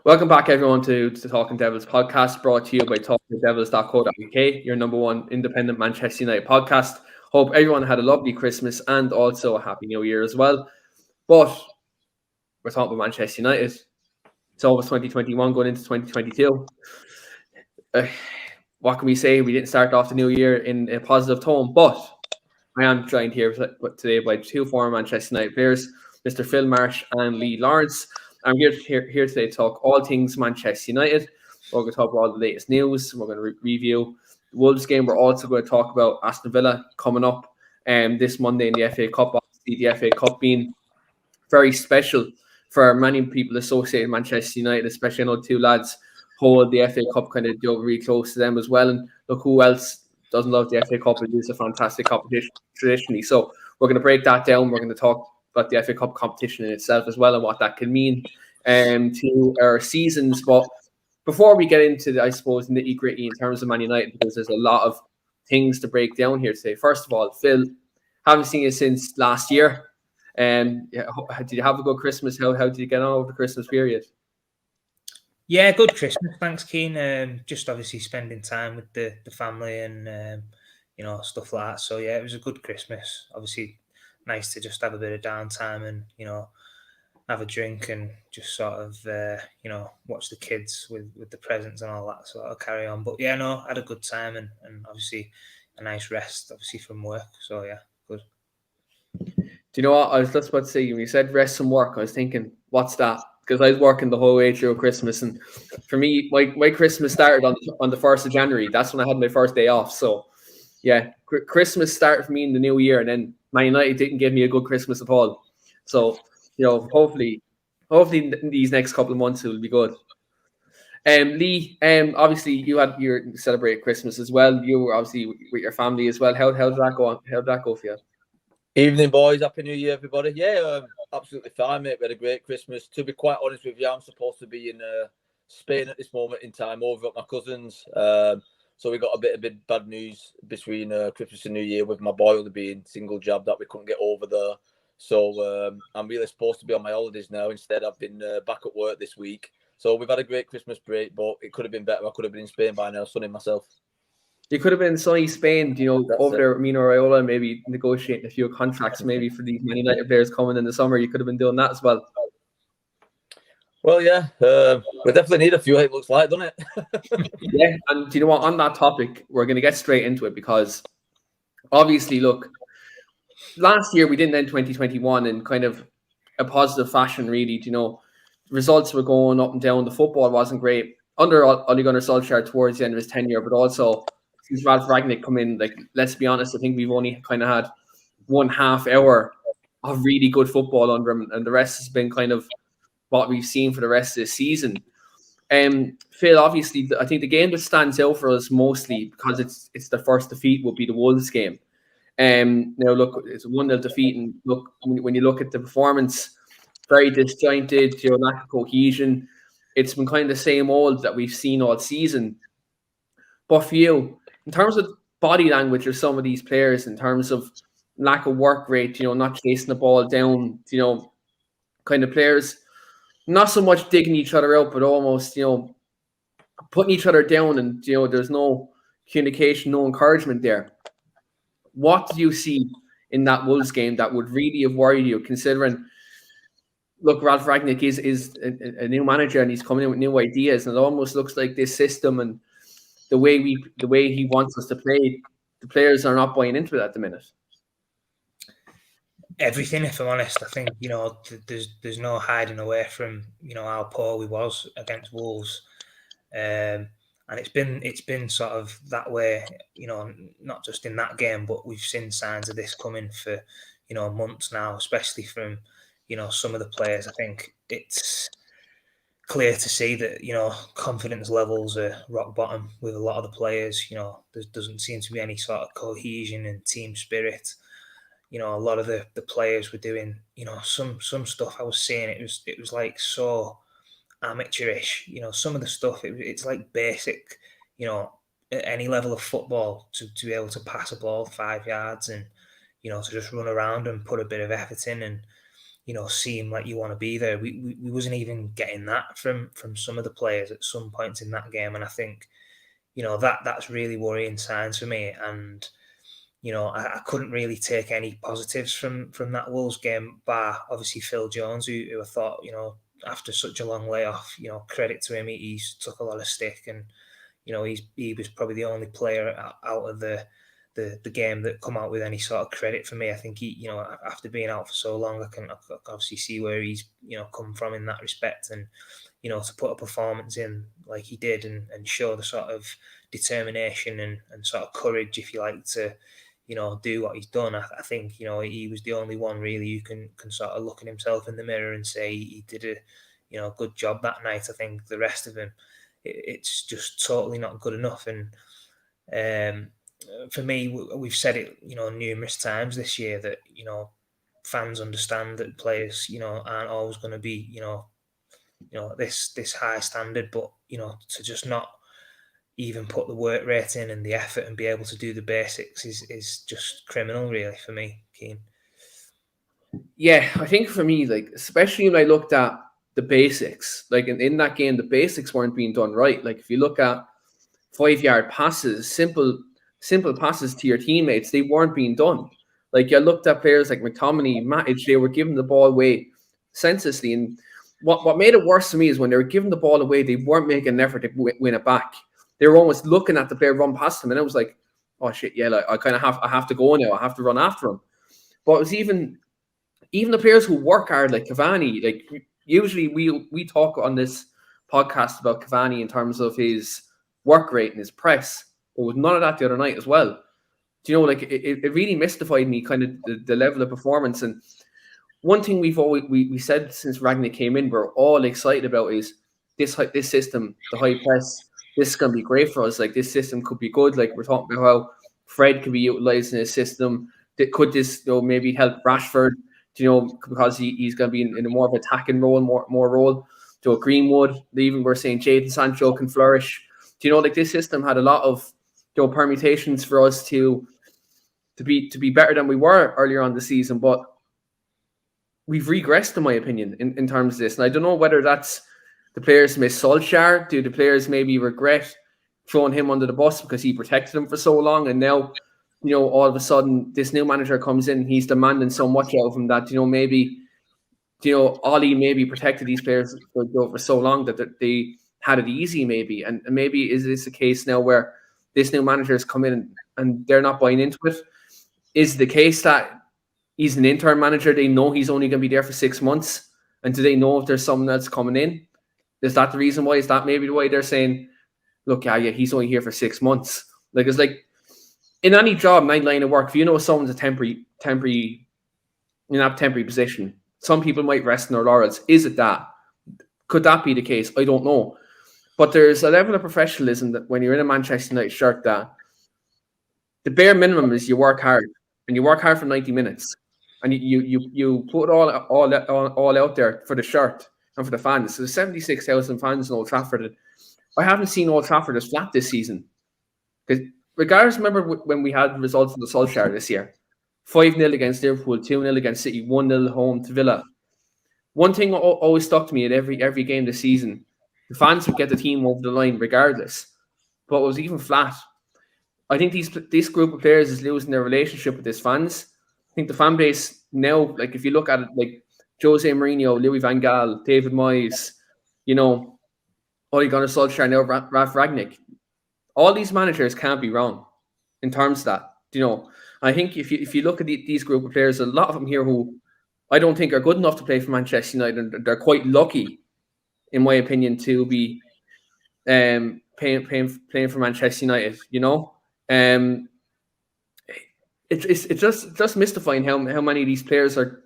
Welcome back, everyone, to the Talking Devils podcast, brought to you by talkingdevils.co.uk, your number one independent Manchester United podcast. Hope everyone had a lovely Christmas and also a happy New Year as well. But we're talking about Manchester United. It's almost 2021 going into 2022. What can we say? We didn't start off the new year in a positive tone, but I am joined here today by two former Manchester United players, Mr. Phil Marsh and Lee Lawrence. I'm here today to talk all things Manchester United. We're going to talk about all the latest news. We're going to review the Wolves game. We're also going to talk about Aston Villa coming up this Monday in the FA Cup. Obviously, the FA Cup being very special for many people associated with Manchester United, especially I know two lads hold the FA Cup kind of really close to them as well. And look, who else doesn't love the FA Cup? It is a fantastic competition traditionally. So we're going to break that down. We're going to talk about the FA Cup competition in itself as well and what that can mean to our seasons. But before we get into the, I suppose, nitty gritty in terms of Man United, because there's a lot of things to break down here today. First of all, Phil, haven't seen you since last year. Did you have a good Christmas? How did you get on over the Christmas period? Yeah, good Christmas. Thanks, Keane. Just obviously spending time with the family and stuff like that. So yeah, it was a good Christmas. Obviously, nice to just have a bit of downtime and have a drink and just sort of watch the kids with the presents and all that sort of carry on. But yeah, no, had a good time and obviously a nice rest, obviously from work. So yeah, good. Do you know what? I was just about to say, when you said rest from work, I was thinking, what's that? Because I was working the whole way through Christmas. And for me, my Christmas started on the 1st of January. That's when I had my first day off. So, yeah, Christmas started for me in the new year. And then Man United didn't give me a good Christmas at all. So, hopefully in these next couple of months, it will be good. Lee, obviously you celebrated Christmas as well. You were obviously with your family as well. How did that go? How did that go for you? Evening, boys. Happy New Year, everybody. Yeah, absolutely fine, mate. We had a great Christmas. To be quite honest with you, I'm supposed to be in Spain at this moment in time, over at my cousin's. So we got a bit of bad news between Christmas and New Year with my boy being single jab that we couldn't get over there. So I'm really supposed to be on my holidays now. Instead, I've been back at work this week. So we've had a great Christmas break, but it could have been better. I could have been in Spain by now, sunning myself. You could have been sunny Spain, over there with Mino Raiola, maybe negotiating a few contracts maybe for these Man United players coming in the summer. You could have been doing that as well. Well, yeah, we definitely need a few, it looks like, doesn't it? Yeah, and do you know what? On that topic, we're going to get straight into it because obviously, look, last year we didn't end 2021 in kind of a positive fashion, really. Results were going up and down. The football wasn't great under Ole Gunnar Solskjaer towards the end of his tenure, but also since Ralph Ragnick come in, like, let's be honest, I think we've only kind of had 1/2 hour of really good football under him, and the rest has been kind of what we've seen for the rest of the season. Phil, obviously, I think the game that stands out for us mostly because it's the first defeat will be the Wolves game. Now look, it's a 1-0 defeat, and look, when you look at the performance, very disjointed, lack of cohesion. It's been kind of the same old that we've seen all season. But for you, in terms of body language of some of these players, in terms of lack of work rate, not chasing the ball down, kind of players not so much digging each other out, but almost, putting each other down, and there's no communication, no encouragement there. What do you see in that Wolves game that would really have worried you, considering, look, Ralph Ragnick is a new manager and he's coming in with new ideas, and it almost looks like this system and the way he wants us to play, the players are not buying into it at the minute. Everything, if I'm honest. I think there's no hiding away from how poor we was against Wolves, and it's been sort of that way. Not just in that game, but we've seen signs of this coming for months now, especially from some of the players. I think it's clear to see that confidence levels are rock bottom with a lot of the players. There doesn't seem to be any sort of cohesion and team spirit. A lot of the players were doing some stuff I was seeing. It was like so amateurish. Some of the stuff it's like basic. At any level of football to be able to pass a ball 5 yards and to just run around and put a bit of effort in, and seem like you want to be there. We wasn't even getting that from some of the players at some points in that game, and I think that's really worrying signs for me. And I couldn't really take any positives from that Wolves game, bar obviously Phil Jones, who I thought after such a long layoff, credit to him, he's took a lot of stick, and he was probably the only player out of the game that come out with any sort of credit for me. I think he, after being out for so long, I can obviously see where he's come from in that respect, and to put a performance in like he did and show the sort of determination and sort of courage, if you like, to do what he's done. I think he was the only one really who can sort of look at himself in the mirror and say he did a good job that night. I think the rest of him, it's just totally not good enough. And for me, we've said it numerous times this year that fans understand that players aren't always going to be this high standard, but to just not even put the work rate in and the effort and be able to do the basics is just criminal, really, for me, Keane. Yeah, I think for me, like, especially when I looked at the basics, like in that game, the basics weren't being done right. Like if you look at 5-yard passes, simple passes to your teammates, they weren't being done. Like you looked at players like McTominay, Matic, they were giving the ball away senselessly. And what made it worse for me is when they were giving the ball away, they weren't making an effort to win it back. They were almost looking at the player run past them, and it was like, oh shit, yeah, like I have to go now. I have to run after him. But it was even the players who work hard, like Cavani. Like usually we talk on this podcast about Cavani in terms of his work rate and his press. There was none of that the other night as well. Do you know, like it really mystified me, kind of the level of performance. And one thing we said since Ragnick came in, we're all excited about is this system, the high press. This is going to be great for us. Like this system could be good. Like we're talking about how Fred could be utilized in his system. Could this maybe help Rashford? Because he's going to be in a more of attacking role, more role. Greenwood, even we're saying Jadon Sancho can flourish. Like this system had a lot of permutations for us to be better than we were earlier on the season, but we've regressed, in my opinion, in terms of this. And I don't know whether that's the players miss Solskjaer. Do the players maybe regret throwing him under the bus because he protected them for so long, and now all of a sudden this new manager comes in, he's demanding so much out of him that maybe Ollie maybe protected these players for so long that they had it easy, maybe, and maybe is this a case now where this new manager has come in and they're not buying into it? Is the case that he's an interim manager, they know he's only going to be there for 6 months, and do they know if there's someone else coming in? Is that the reason why? Is that maybe the way they're saying, look, yeah, he's only here for 6 months? Like, it's like in any job, in any line of work, if you know someone's a temporary position, some people might rest in their laurels. Is it that? Could that be the case? I don't know. But there's a level of professionalism that when you're in a Manchester United shirt, that the bare minimum is you work hard, and you work hard for 90 minutes, and you put all out there for the shirt and for the fans. So there's 76,000 fans in Old Trafford. I haven't seen Old Trafford as flat this season. Because regardless, remember when we had the results of the Solskjaer this year, 5-0 against Liverpool, 2-0 against City, 1-0 home to Villa. One thing always stuck to me at every game this season: the fans would get the team over the line regardless. But it was even flat. I think this group of players is losing their relationship with his fans. I think the fan base now, like if you look at it, like Jose Mourinho, Louis van Gaal, David Moyes, Ole Gunnar Solskjaer, now Ralf Ragnick, all these managers can't be wrong in terms of that. I think if you look at these group of players, a lot of them here who I don't think are good enough to play for Manchester United, and they're quite lucky, in my opinion, to be playing for Manchester United. It's just mystifying how many of these players are.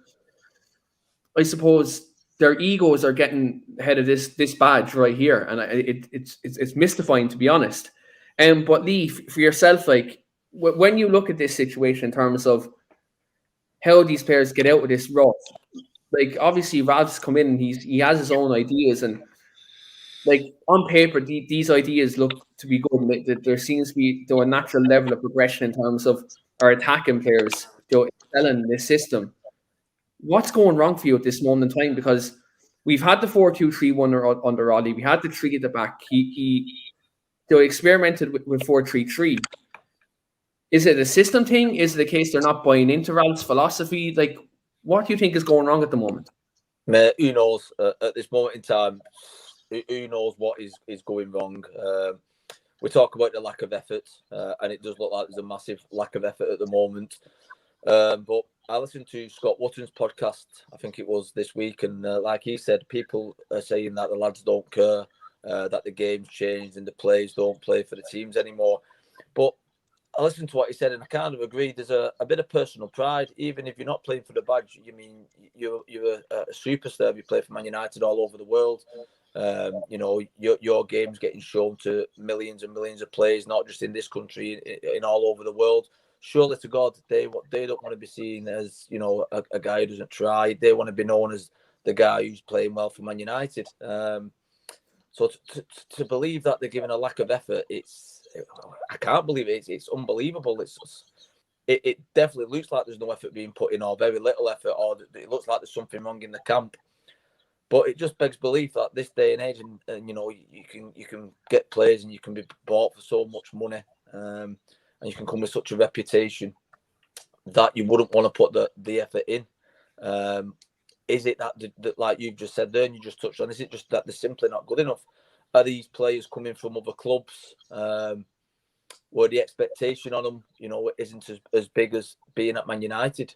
I suppose their egos are getting ahead of this badge right here, and it's mystifying, to be honest. But Lee, for yourself, like when you look at this situation in terms of how these players get out of this rut, like obviously Ralph's come in and he has his own ideas, and like on paper these ideas look to be good. Like, there seems to be a natural level of progression in terms of our attacking players excelling in this system. what's going wrong for you at this moment in time? Because we've had the 4-2-3-1 under Ollie. We had the three at the back. They experimented with 4-3-3. Is it a system thing? Is it a case they're not buying into Ralph's philosophy? Like, what do you think is going wrong at the moment? Mate, who knows? At this moment in time, who knows what is going wrong? We talk about the lack of effort, and it does look like there's a massive lack of effort at the moment. But I listened to Scott Wotton's podcast, I think it was this week, and like he said, people are saying that the lads don't care, that the game's changed and the players don't play for the teams anymore. But I listened to what he said, and I kind of agree. There's a bit of personal pride, even if you're not playing for the badge. You mean you're a superstar if you play for Man United all over the world. You know, your game's getting shown to millions and millions of players, not just in this country, in all over the world. Surely to God, they don't want to be seen as, you know, a guy who doesn't try. They want to be known as the guy who's playing well for Man United. So to believe that they're giving a lack of effort, I can't believe it. It's unbelievable. It definitely looks like there's no effort being put in, or very little effort, or it looks like there's something wrong in the camp. But it just begs belief that this day and age, and you know, you can get players and you can be bought for so much money, and you can come with such a reputation that you wouldn't want to put the effort in. Is it that like you've just said there and you just touched on, is it just that they're simply not good enough? Are these players coming from other clubs where the expectation on them, you know, isn't as big as being at Man United?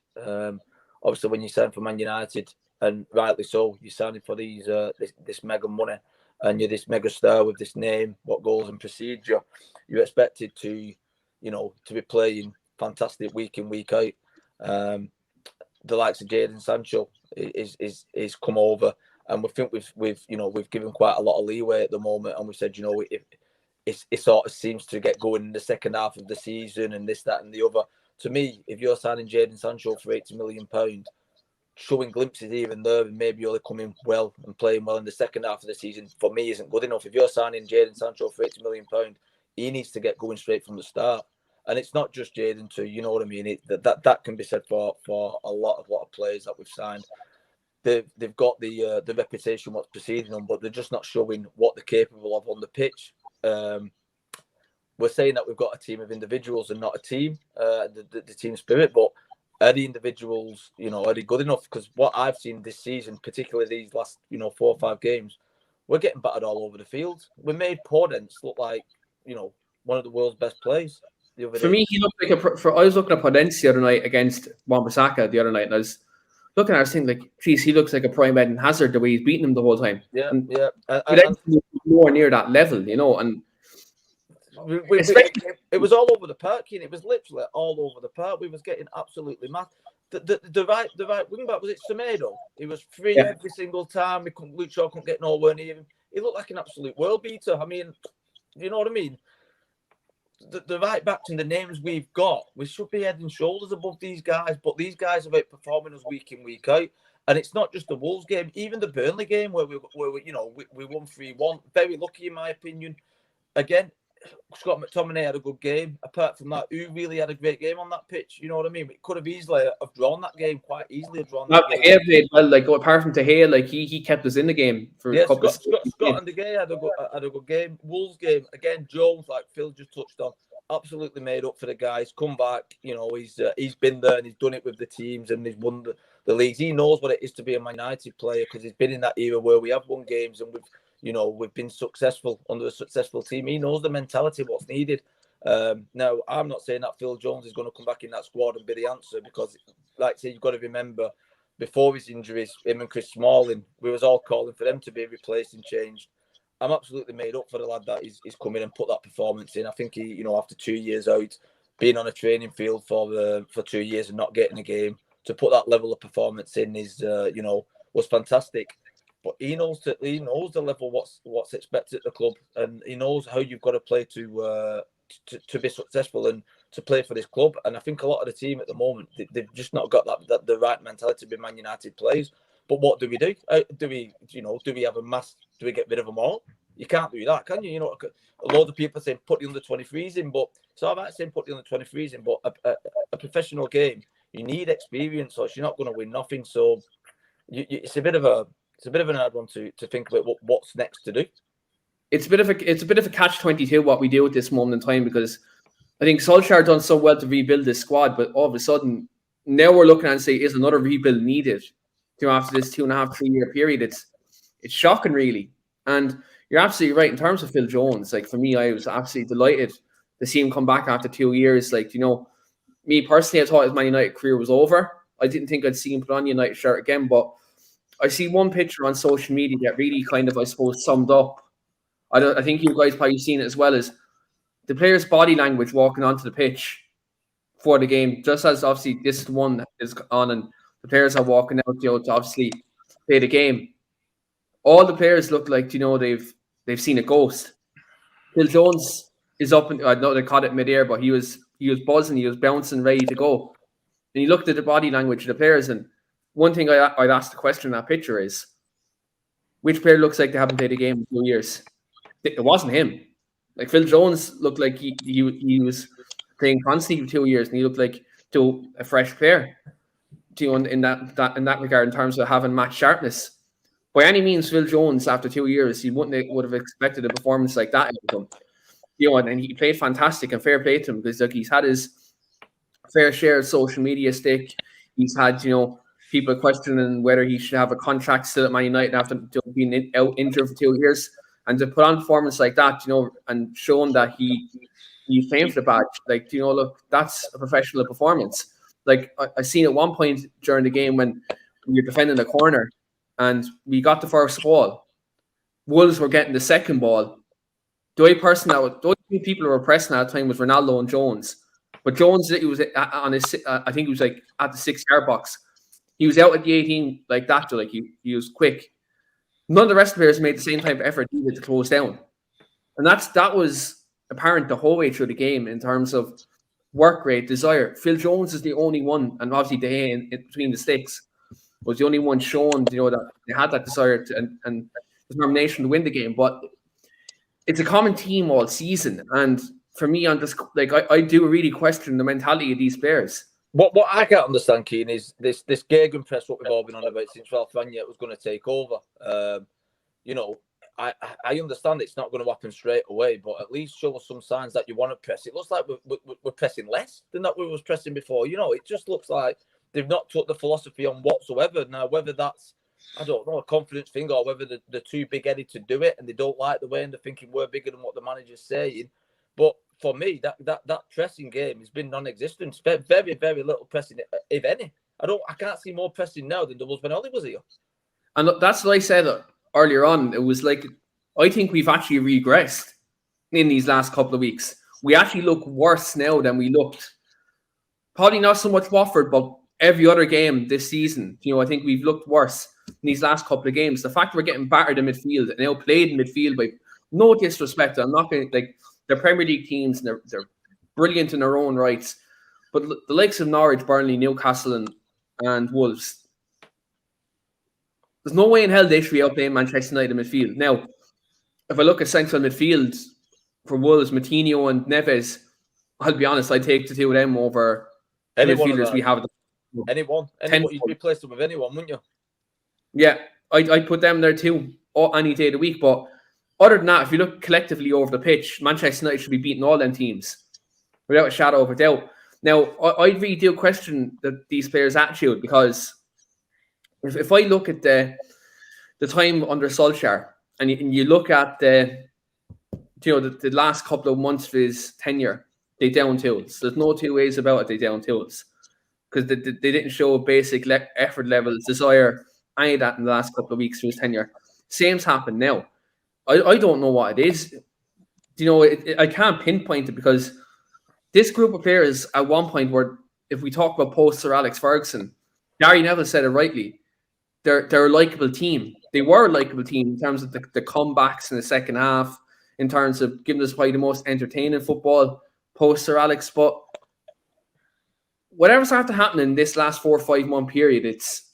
Obviously, when you sign for Man United, and rightly so, you're signing for this mega money, and you're this mega star with this name, what goes and precedes you. You're expected to, you know, to be playing fantastic week in, week out. The likes of Jadon Sancho is come over, and we think we've given quite a lot of leeway at the moment, and we said, you know, it sort of seems to get going in the second half of the season and this, that, and the other. To me, if you're signing Jadon Sancho for £80 million, showing glimpses even there and maybe only coming well and playing well in the second half of the season, for me, isn't good enough. If you're signing Jadon Sancho for £80 million, he needs to get going straight from the start. And it's not just Jadon too, you know what I mean? That can be said for a lot of players that we've signed. They've got the reputation what's preceding them, but they're just not showing what they're capable of on the pitch. We're saying that we've got a team of individuals and not a team, the team spirit, but are the individuals, you know, are they good enough? Because what I've seen this season, particularly these last, you know, 4 or 5 games, we're getting battered all over the field. We made Podence look like, you know, one of the world's best players the other day. For me, he looked like I was looking at Podence the other night against Wan-Bissaka the other night, and I was looking at it, I was thinking, like, geez, he looks like a prime Eden Hazard the way he's beating him the whole time. Yeah, and yeah. And more near that level, you know, and it was all over the park, Keane. It was literally all over the park. We was getting absolutely mad. The right wing back, was it Semedo? He was free every single time. Luke Shaw couldn't get nowhere near him. He looked like an absolute world beater. I mean, you know what I mean? The right backs and the names we've got, we should be head and shoulders above these guys. But these guys are outperforming us week in, week out. And it's not just the Wolves game, even the Burnley game where we won 3-1. Very lucky in my opinion. Again, Scott McTominay had a good game. Apart from that, who really had a great game on that pitch? You know what I mean? We could have easily have drawn that game, quite easily have drawn that game. De Gea played well. Like, apart from De Gea, like he kept us in the game for a couple Scott and De Gea had a good game. Wolves game again. Jones, like Phil just touched on, absolutely made up for the guys. Come back, you know, he's been there and he's done it with the teams and he's won the leagues. He knows what it is to be a Man United player because he's been in that era where we have won games and we've been successful under a successful team. He knows the mentality, what's needed. Now, I'm not saying that Phil Jones is going to come back in that squad and be the answer because, like I say, you've got to remember, before his injuries, him and Chris Smalling, we was all calling for them to be replaced and changed. I'm absolutely made up for the lad that he's come in and put that performance in. I think he, you know, after 2 years out, being on a training field for 2 years and not getting a game, to put that level of performance in is, was fantastic. But he knows the level what's expected at the club, and he knows how you've got to play to be successful and to play for this club. And I think a lot of the team at the moment, they've just not got that the right mentality to be Man United players. But what do we do? Do we have a mass? Do we get rid of them all? You can't do that, can you? You know, a lot of people say put the under 23s in, but it's all right saying put the under 23s in, but a professional game, You need experience, or you're not going to win nothing. So it's a bit of an hard one to think about what's next to do. It's a bit of a catch-22 what we do at this moment in time, because I think Solskjaer done so well to rebuild this squad, but all of a sudden now we're looking and say, is another rebuild needed? After this 2.5, 3 year period, it's shocking, really. And you're absolutely right in terms of Phil Jones. Like, for me, I was absolutely delighted to see him come back after 2 years. Like, me personally, I thought his Man United career was over. I didn't think I'd see him put on the United shirt again, but I see one picture on social media that really kind of, I suppose, summed up. I think you guys probably seen it as well, as the player's body language walking onto the pitch for the game, just as obviously this one is on and the players are walking out, to obviously play the game. All the players look like, they've seen a ghost. Phil Jones is up, and I know they caught it midair, but he was buzzing, he was bouncing, ready to go. And he looked at the body language of the players, and one thing I'd ask the question in that picture is, which player looks like they haven't played a game in 2 years? It wasn't him. Like, Phil Jones looked like he was playing constantly for 2 years, and he looked like a fresh player. In that regard, in terms of having match sharpness. By any means, Phil Jones, after 2 years, he would have expected a performance like that out of him. And he played fantastic, and fair play to him, because he's had his fair share of social media stick. He's had people questioning whether he should have a contract still at Man United after being out injured for 2 years, and to put on performance like that, and showing that he's playing for the badge. Like, look, that's a professional performance. Like, I seen at one point during the game when we were defending the corner and we got the first ball, Wolves were getting the second ball. The only two people who were pressing at the time was Ronaldo and Jones. But Jones, he was on his, I think he was like at the 6-yard box. He was out at the 18 like that, like he was quick. None of the rest of the players made the same type of effort needed to close down. And that was apparent the whole way through the game in terms of work rate, desire. Phil Jones is the only one, and obviously De Gea in between the sticks was the only one shown, that they had that desire and determination to win the game. But it's a common theme all season, and for me, I'm just like I do really question the mentality of these players. What I can't understand, Keane, is this gegenpress, what we've all been on about since Ralph Rangnick was going to take over. I understand it's not going to happen straight away, but at least show us some signs that you want to press. It looks like we're pressing less than that we was pressing before. It just looks like they've not took the philosophy on whatsoever. Now, whether that's, I don't know, a confidence thing, or whether they're too big-headed to do it and they don't like the way and they're thinking we're bigger than what the manager's saying. But for me, that pressing game has been non-existent. Very, very little pressing, if any. I can't see more pressing now than there was when Ollie was here. And that's what I said earlier on. It was like, I think we've actually regressed in these last couple of weeks. We actually look worse now than we looked. Probably not so much Watford, but every other game this season. I think we've looked worse in these last couple of games. The fact we're getting battered in midfield and now played in midfield, by no disrespect, I'm not going to, like, they're Premier League teams and they're brilliant in their own rights. But the likes of Norwich, Burnley, Newcastle, and Wolves, there's no way in hell they should be outplaying Manchester United in midfield. Now, if I look at central midfield for Wolves, Moutinho and Neves, I'll be honest, I'd take the two of them over the midfielders we have. Anyone. You'd replace them with anyone, wouldn't you? Yeah, I'd put them there too any day of the week. But other than that, if you look collectively over the pitch, Manchester United should be beating all them teams without a shadow of a doubt. Now, I really do question these players' attitude, because if I look at the time under Solskjaer, and you look at the last couple of months of his tenure, they down tools. There's no two ways about it. They down tools, because they didn't show basic effort levels, desire, any of that in the last couple of weeks of his tenure. Same's happened now. I don't know what it is. I can't pinpoint it, because this group of players at one point were, if we talk about post Sir Alex Ferguson, Gary Neville said it rightly. They're a likeable team. They were a likeable team in terms of the comebacks in the second half, in terms of giving us probably the most entertaining football post Sir Alex. But whatever's after happening in this last 4 or 5 month period, it's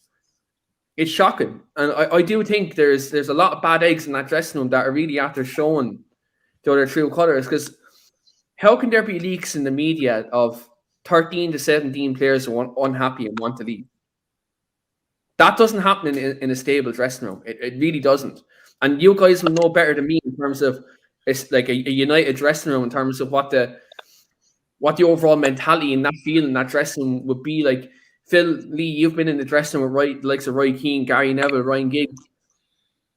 shocking. And I do think there's a lot of bad eggs in that dressing room that are really after showing their true colours. Because how can there be leaks in the media of 13 to 17 players are unhappy and want to leave. That doesn't happen in a stable dressing room. It really doesn't. And you guys will know better than me in terms of it's like a united dressing room in terms of what the overall mentality and that feeling that dressing room would be like. Phil Lee, you've been in the dressing room with the likes of Roy Keane, Gary Neville, Ryan Giggs.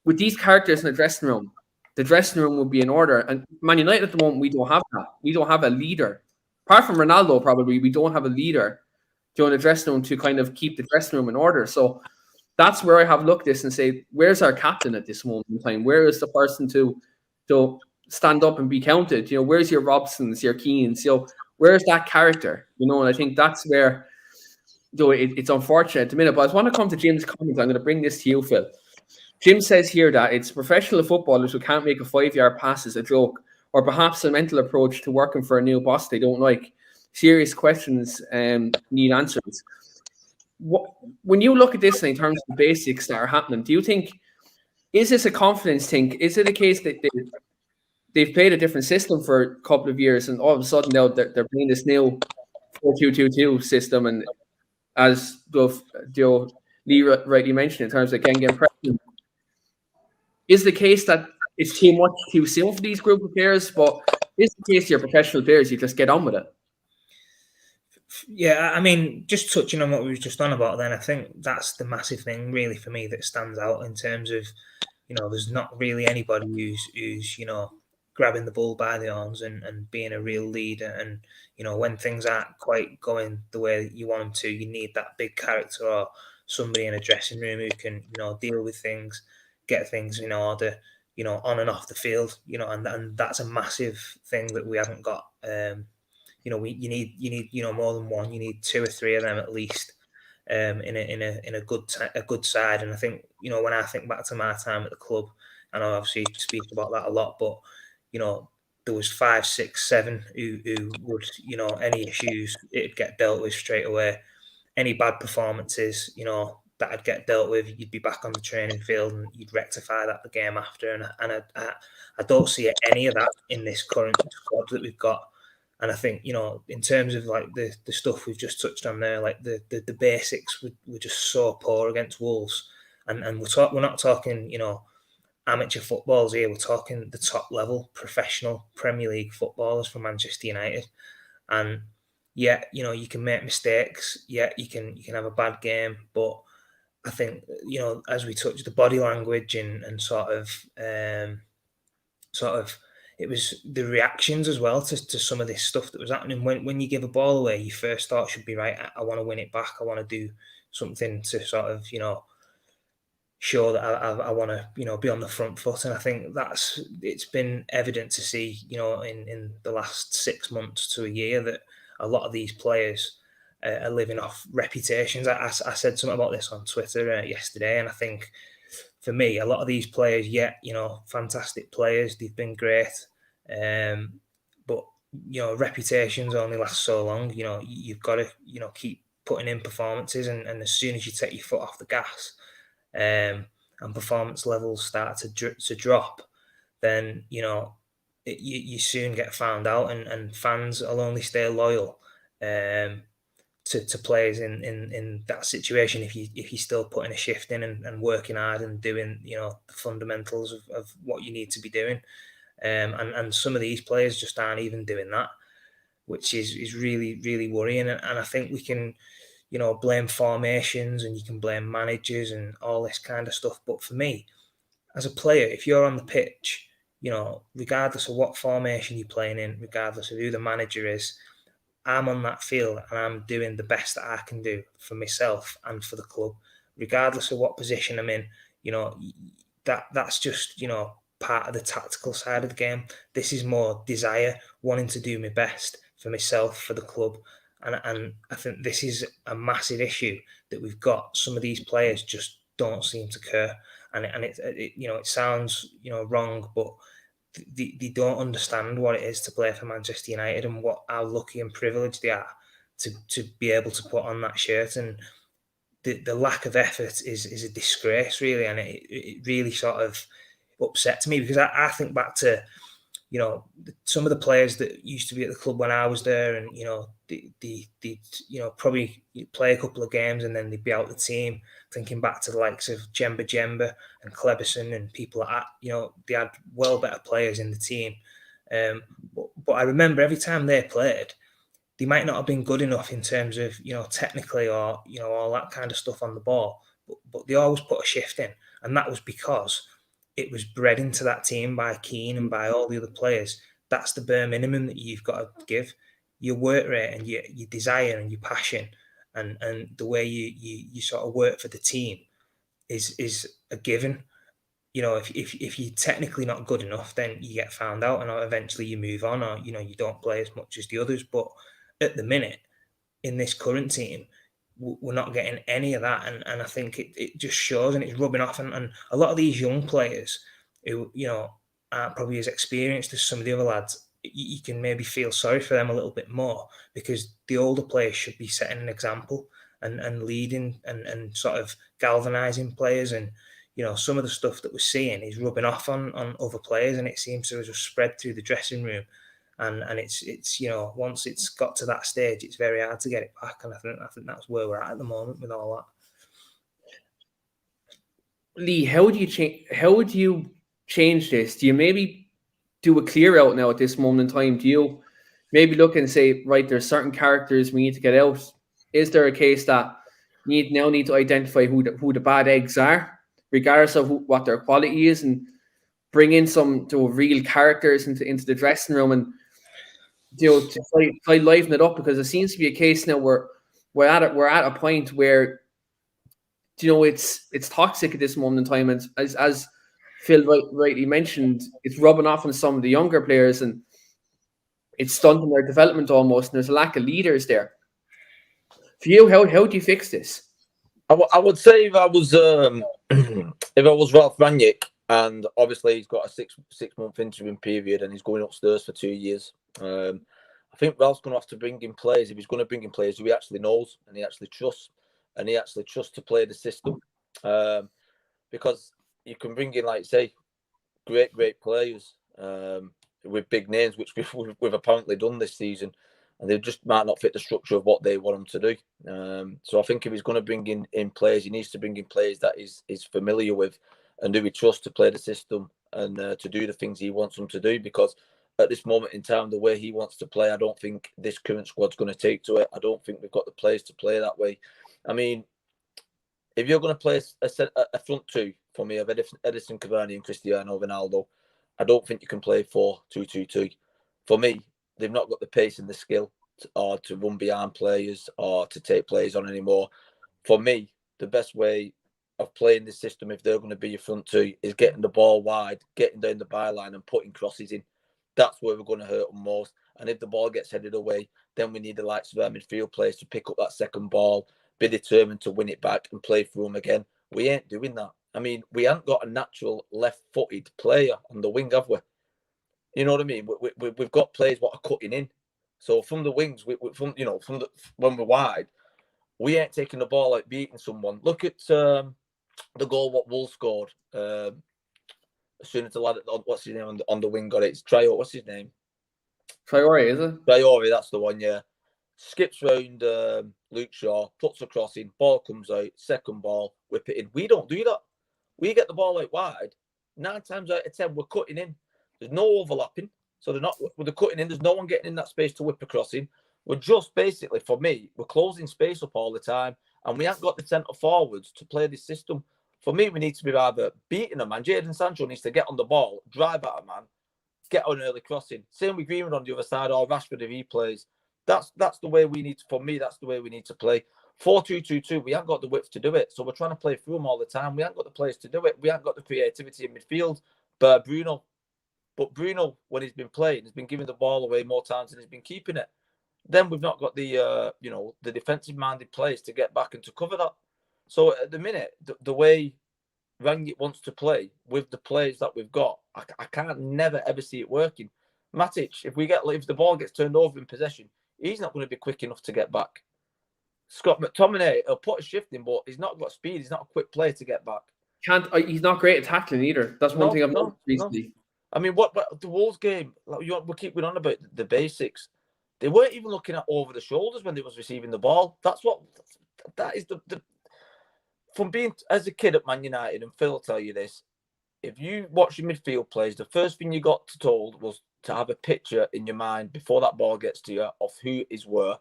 With these characters in the dressing room would be in order. And Man United at the moment, we don't have that. We don't have a leader. Apart from Ronaldo, probably, we don't have a leader in the dressing room to kind of keep the dressing room in order. So that's where I have looked at this and say, where's our captain at this moment in time? Where is the person to stand up and be counted? Where's your Robsons, your Keanes? Where's that character? And I think that's where it's unfortunate at the minute. But I just want to come to Jim's comments. I'm going to bring this to you, Phil. Jim says here that it's professional footballers who can't make a 5-yard pass as a joke, or perhaps a mental approach to working for a new boss they don't like. Serious questions need answers. When you look at this in terms of the basics that are happening, do you think, is this a confidence thing? Is it a case that they've played a different system for a couple of years and all of a sudden now they're playing this new 4-2-2-2 system, and as Lee rightly mentioned in terms of getting pressure, is the case that it's too much too soon for these group of players, but is the case you're professional players, you just get on with it? Yeah, I mean, just touching on what we were just on about then, I think that's the massive thing really for me that stands out in terms of, there's not really anybody who's grabbing the bull by the horns and being a real leader. And, when things aren't quite going the way that you want them to, you need that big character or somebody in a dressing room who can, deal with things, get things in order, on and off the field, and that's a massive thing that we haven't got. You need more than one. You need 2 or 3 of them at least in a good side. And I think when I think back to my time at the club, and I obviously speak about that a lot, but there was 5, 6, 7 who would any issues, it'd get dealt with straight away. Any bad performances that'd get dealt with, you'd be back on the training field and you'd rectify that the game after. And I don't see any of that in this current squad that we've got. And I think, in terms of like the stuff we've just touched on there, like the basics were just so poor against Wolves. And we're not talking, amateur footballers here. We're talking the top level professional Premier League footballers from Manchester United. And yeah, you can make mistakes. Yeah, you can have a bad game. But I think, as we touched, the body language and sort of it was the reactions as well to some of this stuff that was happening. When you give a ball away, your first thought should be, right, I want to win it back. I want to do something to sort of, show that I want to, be on the front foot. And I think it's been evident to see, in the last 6 months to a year that a lot of these players are living off reputations. I said something about this on Twitter yesterday, and I think for me, a lot of these players, fantastic players, they've been great, but reputations only last so long. You've got to keep putting in performances, and as soon as you take your foot off the gas, and performance levels start to drop, then you soon get found out, and fans will only stay loyal to players in that situation if you still putting a shift in and working hard and doing the fundamentals of what you need to be doing, and some of these players just aren't even doing that, which is really, really worrying. And I think we can blame formations and you can blame managers and all this kind of stuff, but for me as a player, if you're on the pitch, regardless of what formation you're playing in, regardless of who the manager is, I'm on that field and I'm doing the best that I can do for myself and for the club, regardless of what position I'm in. That's just, part of the tactical side of the game. This is more desire, wanting to do my best for myself, for the club. And I think this is a massive issue that we've got. Some of these players just don't seem to care. And it sounds, wrong, but they don't understand what it is to play for Manchester United and how lucky and privileged they are to be able to put on that shirt. And the lack of effort is a disgrace, really, and it really sort of upsets me, because I think back to you know, some of the players that used to be at the club when I was there, and you know, they you know, probably play a couple of games and then they'd be out the team. Thinking back to the likes of Jemba and Kleberson and people like that, you know, they had well better players in the team. But I remember every time they played, they might not have been good enough in terms of, you know, technically or, you know, all that kind of stuff on the ball, but they always put a shift in. And that was because it was bred into that team by Keane and by all the other players. That's the bare minimum that you've got to give. Your work rate and your desire and your passion and the way you sort of work for the team is a given. You know, if you're technically not good enough, then you get found out and eventually you move on, or, you know, you don't play as much as the others. But at the minute, in this current team, we're not getting any of that. And I think it just shows, and it's rubbing off. And a lot of these young players who, you know, aren't probably as experienced as some of the other lads, you can maybe feel sorry for them a little bit more, because the older players should be setting an example and leading and sort of galvanizing players. And, you know, some of the stuff that we're seeing is rubbing off on other players, and it seems to have just spread through the dressing room. And it's you know, once it's got to that stage, it's very hard to get it back. And I think that's where we're at the moment with all that. Lee, how would you change? How would you change this? Do you maybe do a clear out now at this moment in time? Do you maybe look and say, right, there's certain characters we need to get out? Is there a case that you need to identify who the bad eggs are, regardless of what their quality is, and bring in some real characters into the dressing room, and, you know, to try liven it up? Because it seems to be a case now where we're at a point where, you know, it's toxic at this moment in time, and as Phil rightly mentioned, it's rubbing off on some of the younger players, and it's stunting their development almost, and there's a lack of leaders there. For you, how do you fix this? I would say if I was Ralph Rangnick, and obviously he's got a six-month interim period and he's going upstairs for 2 years, I think Ralph's going to have to bring in players, if he's going to bring in players who he actually knows and he actually trusts, to play the system. Because you can bring in, like, say, great players with big names, which we've apparently done this season, and they just might not fit the structure of what they want them to do. So I think if he's going to bring in players, he needs to bring in players that is familiar with and who he trusts to play the system and to do the things he wants them to do. Because at this moment in time, the way he wants to play, I don't think this current squad's going to take to it. I don't think we've got the players to play that way. I mean, if you're going to play a front two for me of Edison Cavani and Cristiano Ronaldo, I don't think you can play 4-2-2-2. For me, they've not got the pace and the skill to run behind players or to take players on anymore. For me, the best way of playing this system, if they're going to be your front two, is getting the ball wide, getting down the byline and putting crosses in. That's where we're going to hurt them most. And if the ball gets headed away, then we need the likes of our midfield players to pick up that second ball, be determined to win it back and play through them again. We ain't doing that. I mean, we haven't got a natural left-footed player on the wing, have we? You know what I mean? We've got players what are cutting in. So from the wings, when we're wide, we ain't taking the ball out, beating someone. Look at the goal what Wolves scored. As soon as the lad, what's his name on the wing got it, it's Traore. What's his name? Traore, is it? Traore, that's the one. Yeah, skips round Luke Shaw, puts a cross in, ball comes out, second ball, whip it in. We don't do that. We get the ball out wide. 9 times out of 10, we're cutting in. There's no overlapping. So they're not, with the cutting in, there's no one getting in that space to whip a cross in. We're just basically, for me, we're closing space up all the time, and we haven't got the centre forwards to play this system. For me, we need to be either beating a man. Jadon Sancho needs to get on the ball, drive at a man, get on early crossing. Same with Greenwood on the other side, or Rashford if he plays. That's the way we need to, for me, that's the way we need to play. 4-2-2-2, we haven't got the width to do it. So we're trying to play through them all the time. We haven't got the players to do it. We haven't got the creativity in midfield. But Bruno, when he's been playing, has been giving the ball away more times than he's been keeping it. Then we've not got the the defensive-minded players to get back and to cover that. So at the minute, the way Rangnick wants to play with the players that we've got, I can't never ever see it working. Matic, if the ball gets turned over in possession, he's not going to be quick enough to get back. Scott McTominay, he'll put a shift in, but he's not got speed. He's not a quick player to get back. He's not great at tackling either. That's one thing I've noticed recently. I mean, what the Wolves game? Like, we keep going on about the basics. They weren't even looking at over the shoulders when they was receiving the ball. That is the from being as a kid at Man United, and Phil will tell you this. If you watch your midfield plays, the first thing you got told was to have a picture in your mind before that ball gets to you of who is where.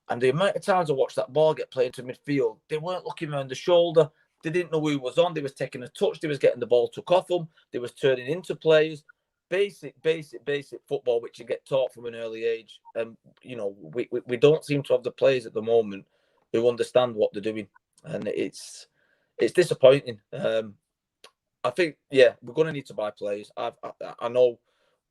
And the amount of times I watched that ball get played to midfield, they weren't looking around the shoulder. They didn't know who was on. They was taking a touch. They was getting the ball took off them. They was turning into players. Basic football, which you get taught from an early age. And, we don't seem to have the players at the moment who understand what they're doing. And it's disappointing. I think, we're going to need to buy players. I know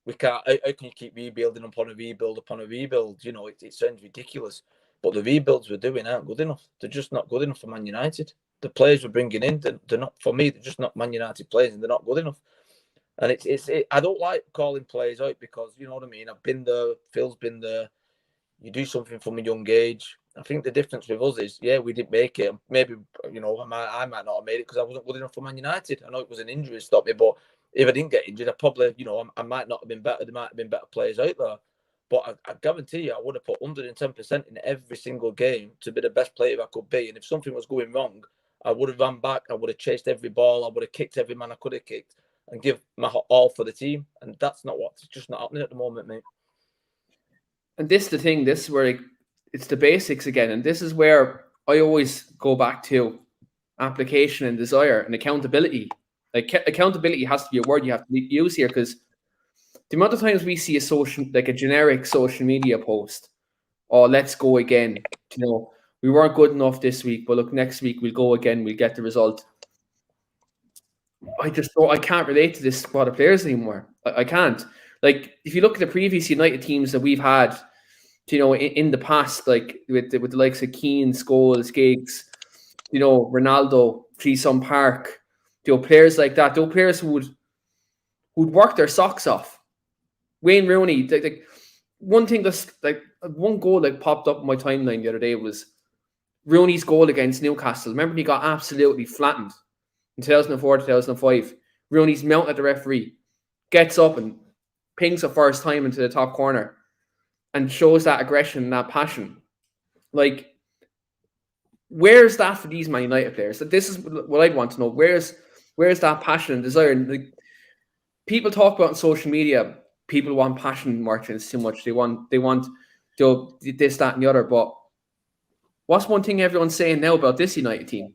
we can't. How can you keep rebuilding upon a rebuild upon a rebuild? It sounds ridiculous. But the rebuilds we're doing aren't good enough. They're just not good enough for Man United. The players we're bringing in, they're not, for me, they're just not Man United players, and they're not good enough. And I don't like calling players out because, you know what I mean? I've been there. Phil's been there. You do something from a young age. I think the difference with us is, we didn't make it. Maybe, I might not have made it because I wasn't good enough for Man United. I know it was an injury that stopped me, but if I didn't get injured, I probably, I might not have been better. There might have been better players out there. But I guarantee you, I would have put 110% in every single game to be the best player I could be. And if something was going wrong, I would have run back. I would have chased every ball. I would have kicked every man I could have kicked and give my all for the team. And that's just not happening at the moment, mate. And this is the thing. This is where it's the basics again. And this is where I always go back to application and desire and accountability. Like accountability has to be a word you have to use here, because the amount of times we see a generic social media post, let's go again. We weren't good enough this week, but look, next week we'll go again. We'll get the result. I can't relate to this squad of players anymore. I can't. Like, if you look at the previous United teams that we've had, in the past, like with the likes of Keane, Scholes, Giggs, Ronaldo, Treason Park, players like that, those players who'd work their socks off. Wayne Rooney, one thing that's one goal that popped up on my timeline the other day was Rooney's goal against Newcastle. Remember, he got absolutely flattened in 2004, 2005. Rooney's mounted at the referee, gets up and pings a first time into the top corner and shows that aggression and that passion. Like, where's that for these Man United players? This is what I'd want to know. Where's that passion and desire? And people talk about on social media, people want passion merchants too much. They want this, that, and the other. But what's one thing everyone's saying now about this United team?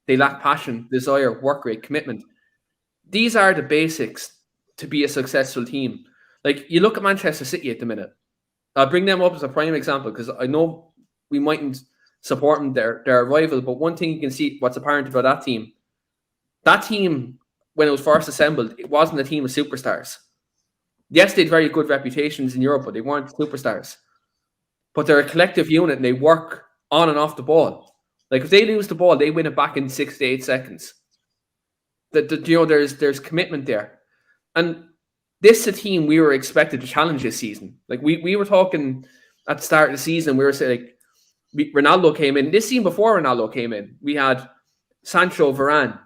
They lack passion, desire, work rate, commitment. These are the basics to be a successful team. Like, you look at Manchester City at the minute. I'll bring them up as a prime example because I know we mightn't support them, their rival, but one thing you can see what's apparent about that team, when it was first assembled, it wasn't a team of superstars. Yes, they had very good reputations in Europe, but they weren't superstars. But they're a collective unit and they work on and off the ball. Like, if they lose the ball, they win it back in 6 to 8 seconds. There's commitment there. And this is a team we were expected to challenge this season. Like, we were talking at the start of the season, we were saying, Ronaldo came in. This season before Ronaldo came in, we had Sancho, Varane,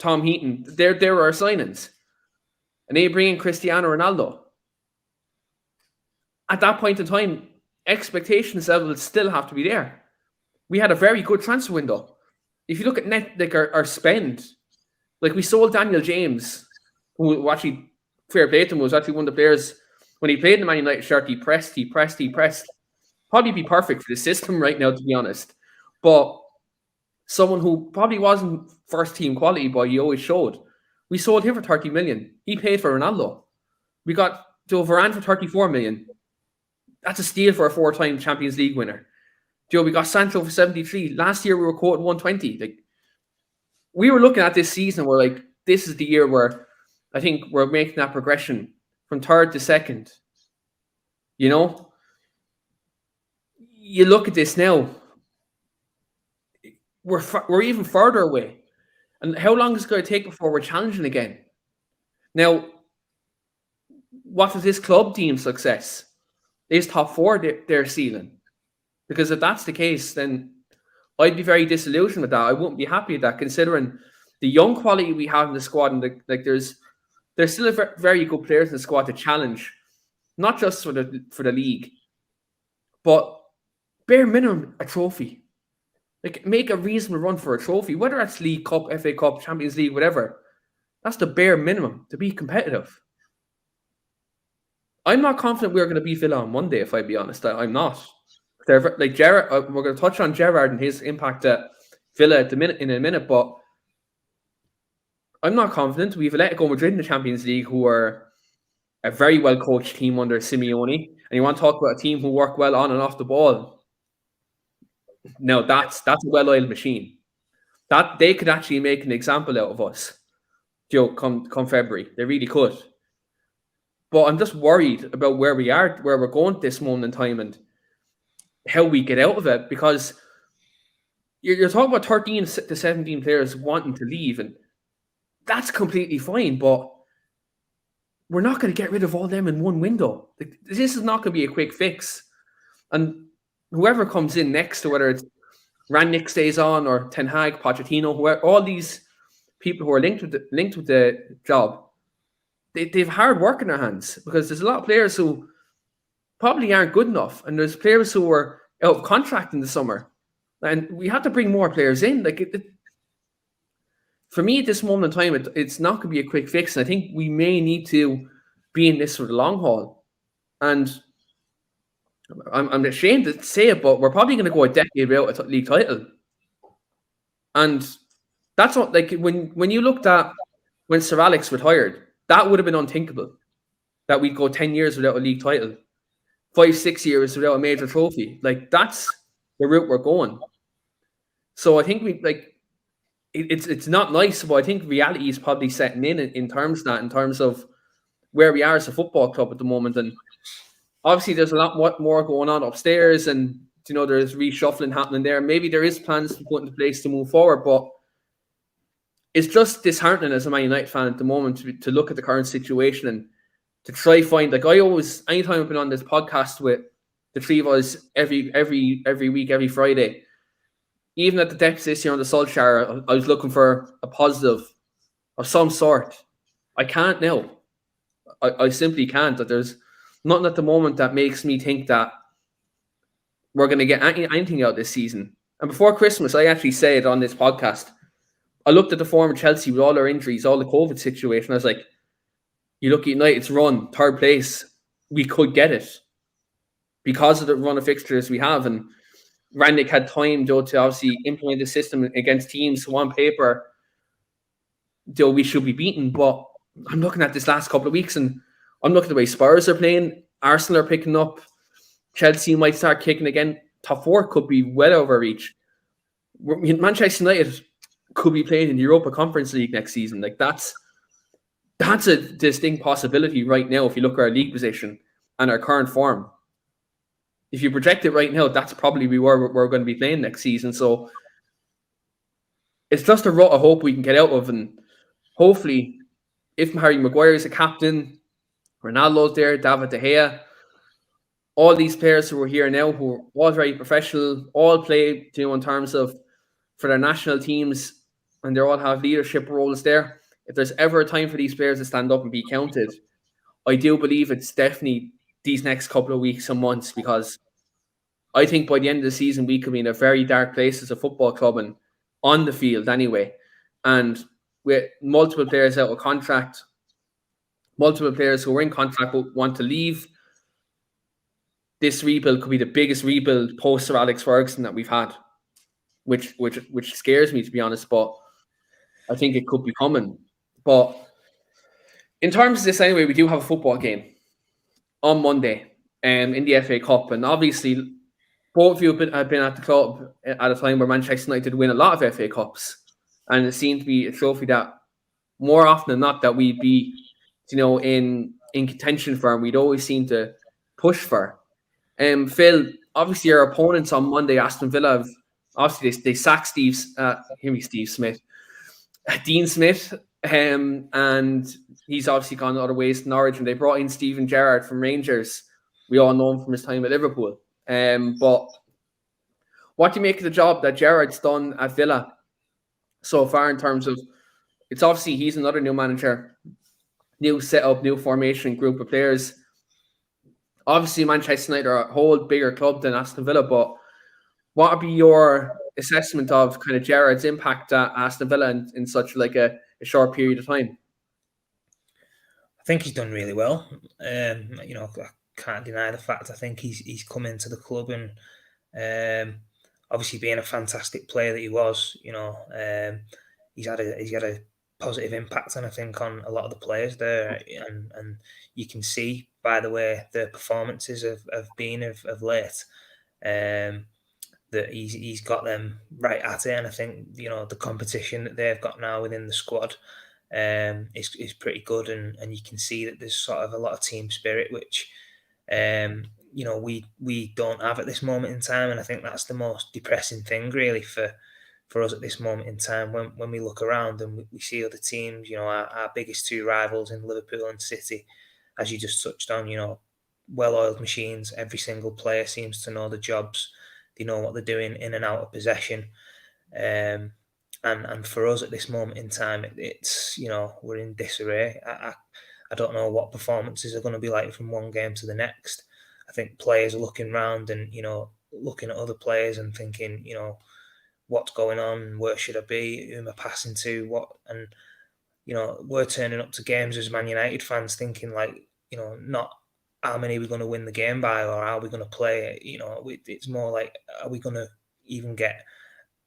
Tom Heaton. They were our signings. And they bring in Cristiano Ronaldo. At that point in time, expectations levels still have to be there. We had a very good transfer window. If you look at our spend, like, we sold Daniel James, who actually, fair play to him, was actually one of the players, when he played in the Man United shirt, he pressed. Probably be perfect for the system right now, to be honest. But someone who probably wasn't first team quality, but he always showed. We sold him for 30 million. He paid for Ronaldo. We got Varane for 34 million. That's a steal for a 4-time Champions League winner. We got Sancho for 73. Last year we were quoting 120. Like, we were looking at this season, we're like, this is the year where I think we're making that progression from third to second. You look at this now, we're even further away. And how long is it going to take before we're challenging again? Now, what does this club deem success? Is top 4 their ceiling? Because if that's the case, then I'd be very disillusioned with that. I wouldn't be happy with that, considering the young quality we have in the squad, and there's still very good players in the squad to challenge, not just for the league, but bare minimum a trophy. Like, make a reasonable run for a trophy, whether that's League Cup, FA Cup, Champions League, whatever. That's the bare minimum to be competitive. I'm not confident we're going to beat Villa on Monday, if I be honest. I'm not. They're like Gerrard. We're going to touch on Gerrard and his impact at Villa in a minute, but I'm not confident. We've Atletico Madrid in the Champions League, who are a very well coached team under Simeone, and you want to talk about a team who work well on and off the ball. No, that's a well-oiled machine. That they could actually make an example out of us, come February. They really could. But I'm just worried about where we're going at this moment in time, and how we get out of it, because you're talking about 13 to 17 players wanting to leave, and that's completely fine, but we're not going to get rid of all them in one window. This is not going to be a quick fix. And whoever comes in next, whether it's Rangnick stays on or Ten Hag, Pochettino, all these people who are linked with the job, they've hard work in their hands, because there's a lot of players who probably aren't good enough, and there's players who are out of contract in the summer, and we have to bring more players in. For me, at this moment in time, it's not going to be a quick fix, and I think we may need to be in this for the long haul. And I'm ashamed to say it, but we're probably going to go a decade without a league title. And that's what, like, when you looked at when Sir Alex retired, that would have been unthinkable, that we'd go 10 years without a league title, 5-6 years without a major trophy. Like, that's the route we're going. So I think it's not nice, but I think reality is probably setting in terms of where we are as a football club at the moment. And obviously there's a lot more going on upstairs, and there's reshuffling happening there. Maybe there is plans to put into place to move forward, but it's just disheartening as a Man United fan at the moment to look at the current situation and to try find, like, anytime I've been on this podcast with the three of us every week, every Friday, even at the depths this year on the Solskjaer, I was looking for a positive of some sort. I can't now. I simply can't. That there's nothing at the moment that makes me think that we're going to get anything out this season. And before Christmas, I actually said on this podcast, I looked at the form of Chelsea with all their injuries, all the COVID situation. I was like, you look at United's run, third place, we could get it because of the run of fixtures we have. And Rangnick had time, to obviously implement the system against teams who on paper, we should be beaten. But I'm looking at this last couple of weeks, and I'm looking at the way Spurs are playing. Arsenal are picking up. Chelsea might start kicking again. Top four could be well over reach. Manchester United could be playing in the Europa Conference League next season. Like, that's a distinct possibility right now if you look at our league position and our current form. If you project it right now, that's probably where we're going to be playing next season. So it's just a rut of hope we can get out of, and hopefully, if Harry Maguire is a captain, Ronaldo's there, David De Gea, all these players who are here now, who are all very professional, all play, in terms of for their national teams, and they all have leadership roles there. If there's ever a time for these players to stand up and be counted, I do believe it's definitely these next couple of weeks and months, because I think by the end of the season, we could be in a very dark place as a football club, and on the field anyway. And with multiple players out of contract, multiple players who are in contract but want to leave, this rebuild could be the biggest rebuild post Sir Alex Ferguson that we've had, which scares me, to be honest, but I think it could be coming. But in terms of this anyway, we do have a football game on Monday in the FA Cup, and obviously both of you have been at the club at a time where Manchester United win a lot of FA Cups, and it seemed to be a trophy that more often than not that we'd be, in contention for, and we'd always seem to push for. Phil, obviously our opponents on Monday, Aston Villa, obviously they sacked Dean Smith, and he's obviously gone other ways to Norwich, and they brought in Steven Gerrard from Rangers. We all know him from his time at Liverpool. But what do you make of the job that Gerrard's done at Villa so far in terms of it's obviously he's another new manager, new setup, new formation, group of players. Obviously, Manchester United are a whole bigger club than Aston Villa, but what would be your assessment of kind of Gerrard's impact at Aston Villa in such like a short period of time? I think he's done really well. I can't deny the fact. I think he's come into the club and obviously being a fantastic player that he was, he's had a positive impact, and I think on a lot of the players there, and you can see by the way the performances have been of late, that he's got them right at it, and I think the competition that they've got now within the squad is pretty good, and you can see that there's sort of a lot of team spirit, which we don't have at this moment in time, and I think that's the most depressing thing really for us at this moment in time when we look around and we see other teams, our biggest two rivals in Liverpool and City, as you just touched on, well-oiled machines. Every single player seems to know the jobs. They know what they're doing in and out of possession. And for us at this moment in time, it's we're in disarray. I don't know what performances are going to be like from one game to the next. I think players are looking around and looking at other players and thinking, what's going on? Where should I be? Who am I passing to? What? And we're turning up to games as Man United fans thinking like, not how many we're going to win the game by or how we're going to play. It's more like, are we going to even get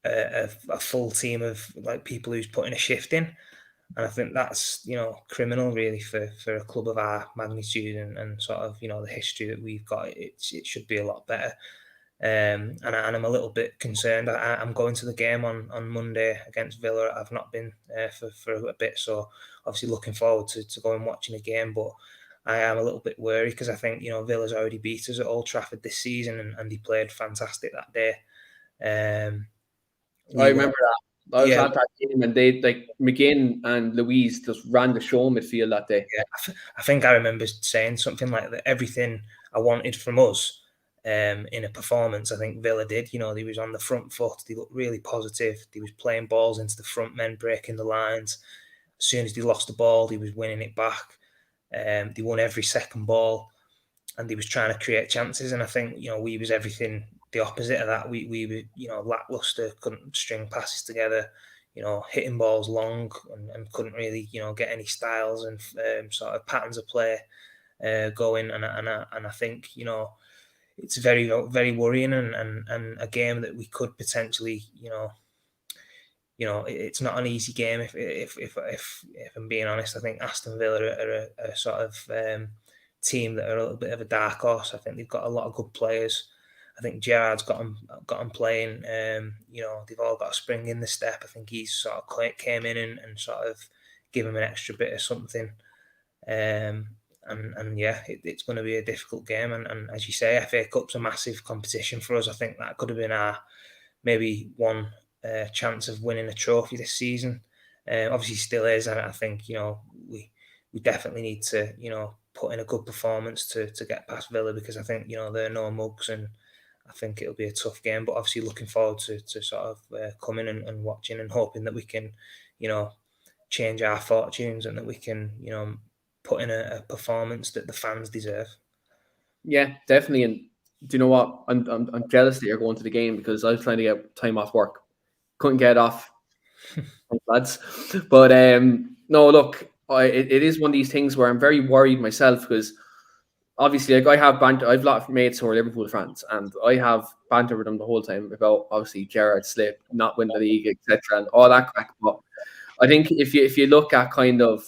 a full team of like people who's putting a shift in? And I think that's criminal really for a club of our magnitude and sort of the history that we've got. It should be a lot better. And I'm a little bit concerned. I'm going to the game on Monday against Villa. I've not been for a bit, so obviously looking forward to going and watching a game. But I am a little bit worried because I think Villa's already beat us at Old Trafford this season, and he played fantastic that day. I remember that. I was at that game, and they like McGinn and Louise just ran the show midfield that day. Yeah, I think I remember saying something like that. Everything I wanted from us in a performance, I think Villa did. He was on the front foot. They looked really positive. He was playing balls into the front men, breaking the lines. As soon as they lost the ball, he was winning it back. They won every second ball, and he was trying to create chances. And I think we was everything the opposite of that. We were lackluster, couldn't string passes together, hitting balls long and couldn't really get any styles and sort of patterns of play going. And I think it's very, very worrying and a game that we could potentially it's not an easy game. If I'm being honest, I think Aston Villa are a sort of team that are a little bit of a dark horse. I think they've got a lot of good players. I think Gerrard's got them playing. They've all got a spring in the step. I think he's sort of came in and sort of give him an extra bit of something. And yeah, it's going to be a difficult game. And as you say, FA Cup's a massive competition for us. I think that could have been our maybe one chance of winning a trophy this season. Obviously still is, and I think we definitely need to put in a good performance to get past Villa, because I think they're no mugs, and I think it'll be a tough game. But obviously looking forward to sort of coming and watching and hoping that we can change our fortunes and that we can put in a performance that the fans deserve. Yeah, definitely. And do you know what? I'm jealous that you're going to the game, because I was trying to get time off work, couldn't get off. Thanks, lads. But no, look, it is one of these things where I'm very worried myself, because obviously, like, I have banter. I've a lot of mates who are Liverpool fans, and I have banter with them the whole time about obviously Gerrard slip, not win the league, etc., and all that crack. But I think if you look at kind of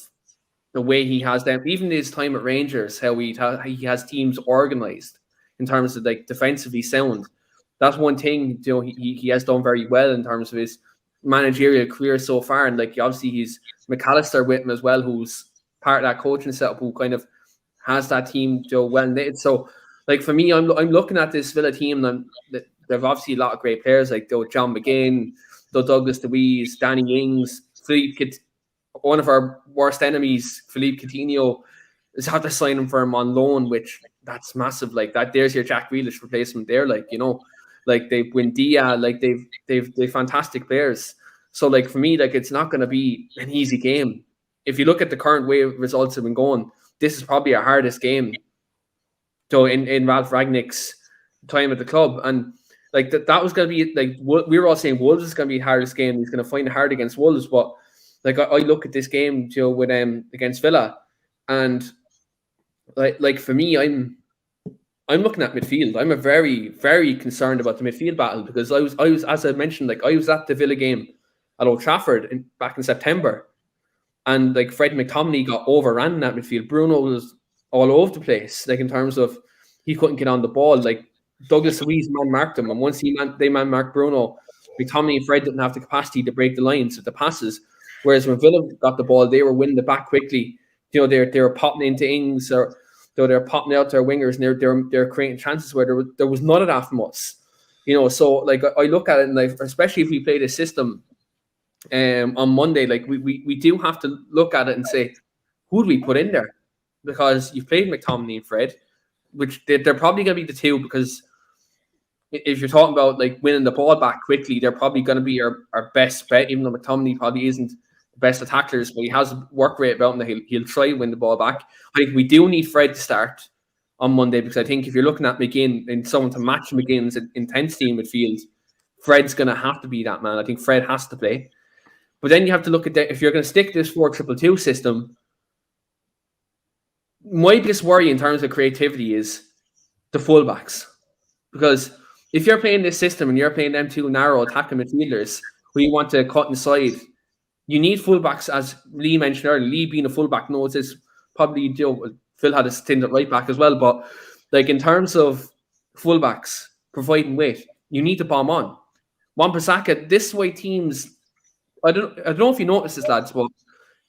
the way he has them, even his time at Rangers, how he has teams organised in terms of like defensively sound. That's one thing he has done very well in terms of his managerial career so far. And like obviously he's McAllister with him as well, who's part of that coaching setup, who kind of has that team well knitted. So like for me, I'm looking at this Villa team, and they've obviously a lot of great players like John McGinn, Douglas Luiz, Danny Ings, one of our worst enemies, Philippe Coutinho, is had to sign him for him on loan, which that's massive. Like that, there's your Jack Grealish replacement there. Like like they've Buendia, like they've fantastic players. So like for me, like it's not going to be an easy game. If you look at the current way results have been going, this is probably our hardest game. So in Ralph Ragnick's time at the club, and like that was going to be like we were all saying Wolves is going to be the hardest game. He's going to find it hard against Wolves, but like I look at this game, with against Villa, and like for me, I'm looking at midfield. I'm a very, very concerned about the midfield battle because I was as I mentioned, like I was at the Villa game at Old Trafford back in September, and like Fred McTominay got overrun in that midfield. Bruno was all over the place, like in terms of he couldn't get on the ball. Like Douglas Luiz man marked him, and once they man marked Bruno, McTominay and Fred didn't have the capacity to break the lines of the passes. Whereas when Villa got the ball, they were winning it back quickly. They were popping into Ings or they're popping out their wingers and they're creating chances where there was none of that from us. So like I look at it and like especially if we play this system on Monday, like we do have to look at it and say, who do we put in there? Because you've played McTominay and Fred, which they're probably going to be the two because if you're talking about like winning the ball back quickly, they're probably going to be our best bet, even though McTominay probably isn't the best of tacklers, but he has a work rate about him that he'll try and win the ball back. I think we do need Fred to start on Monday because I think if you're looking at McGinn and someone to match McGinn's intensity in midfield, Fred's going to have to be that man. I think Fred has to play. But then you have to look at if you're going to stick this 4-2-2 system, my biggest worry in terms of creativity is the fullbacks. Because if you're playing this system and you're playing them two narrow attacking midfielders who you want to cut inside, you need fullbacks, as Lee mentioned earlier. Lee being a fullback knows this. Probably Phil had a stint at right back as well. But like in terms of fullbacks providing weight, you need to bomb on. Wan-Bissaka, this way teams. I don't know if you noticed this, lads, but